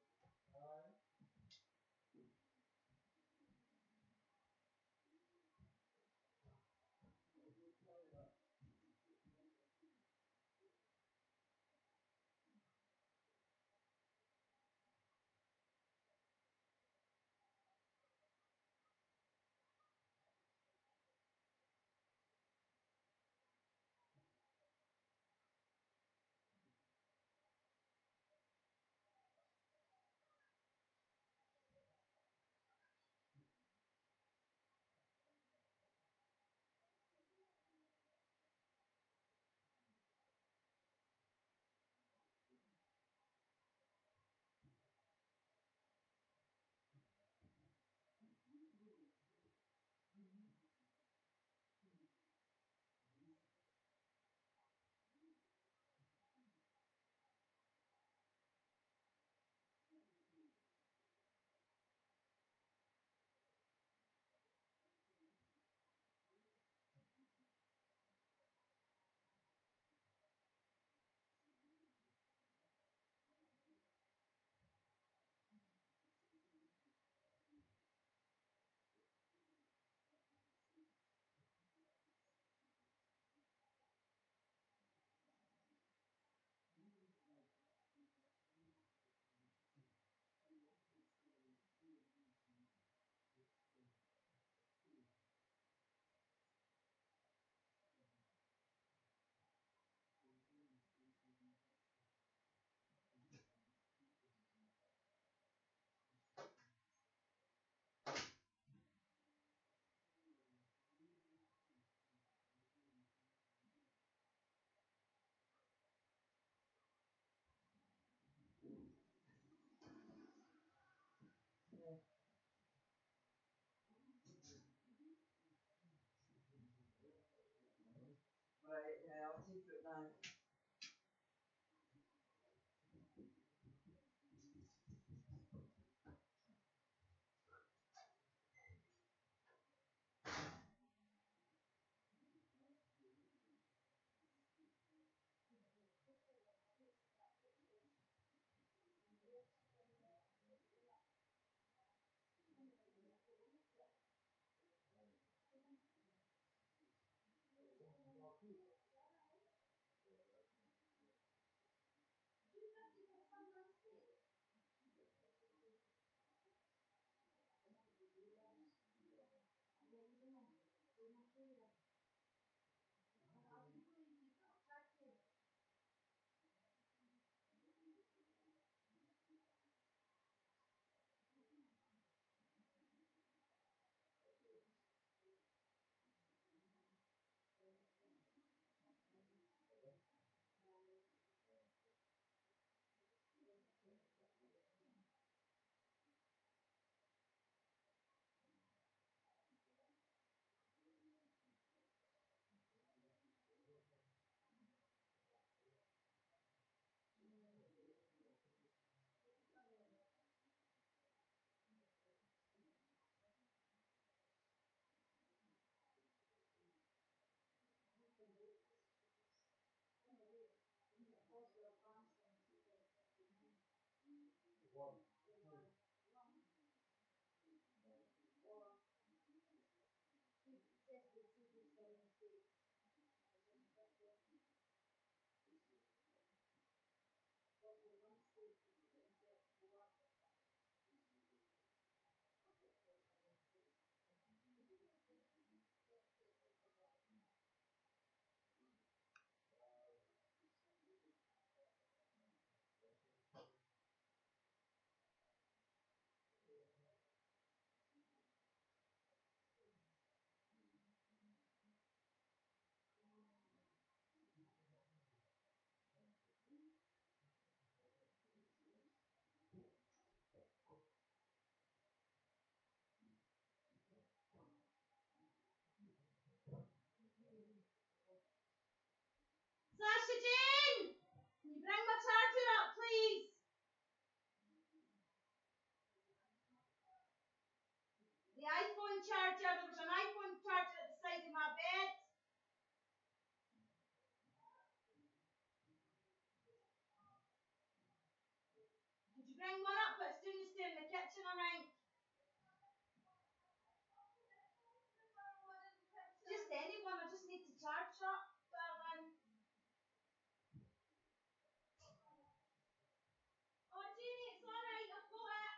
Sasha Jane! Can you bring my charger up, please? The iPhone charger. There was an iPhone charger at the side of my bed. Could you bring one up? It's down the stair in the kitchen, I think. Just anyone. I just need to charge up, darling. Oh, Jeannie, it's all right. I've got it.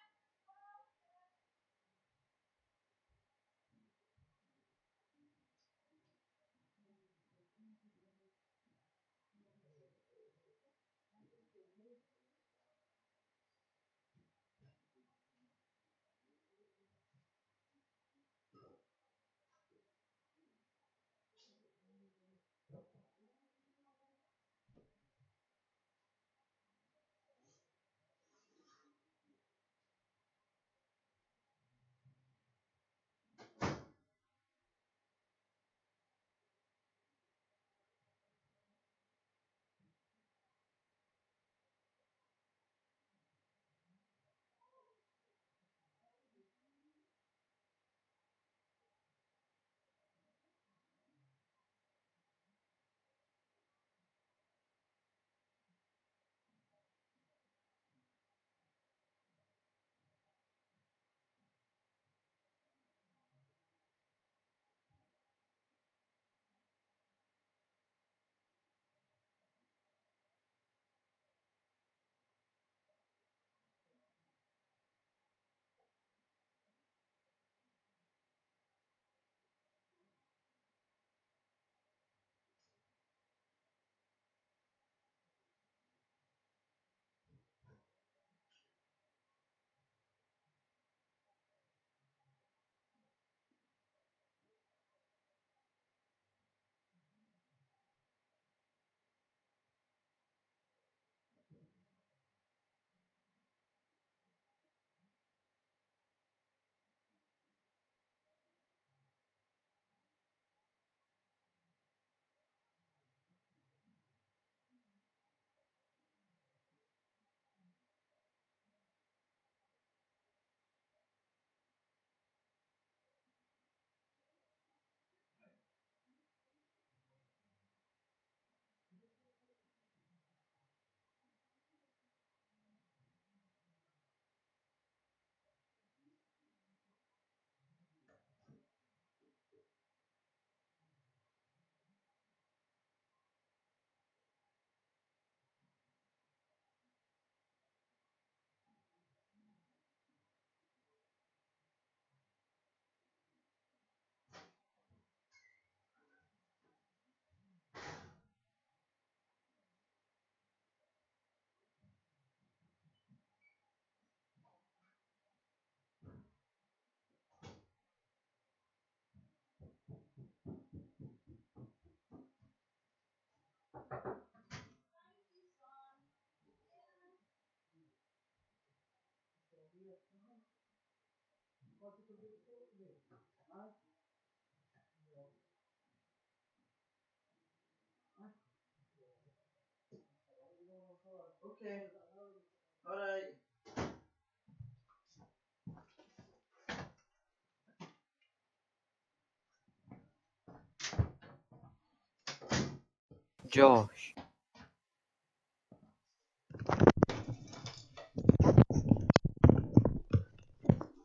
Okay. All right. Josh.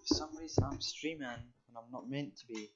For some reason I'm streaming and I'm not meant to be.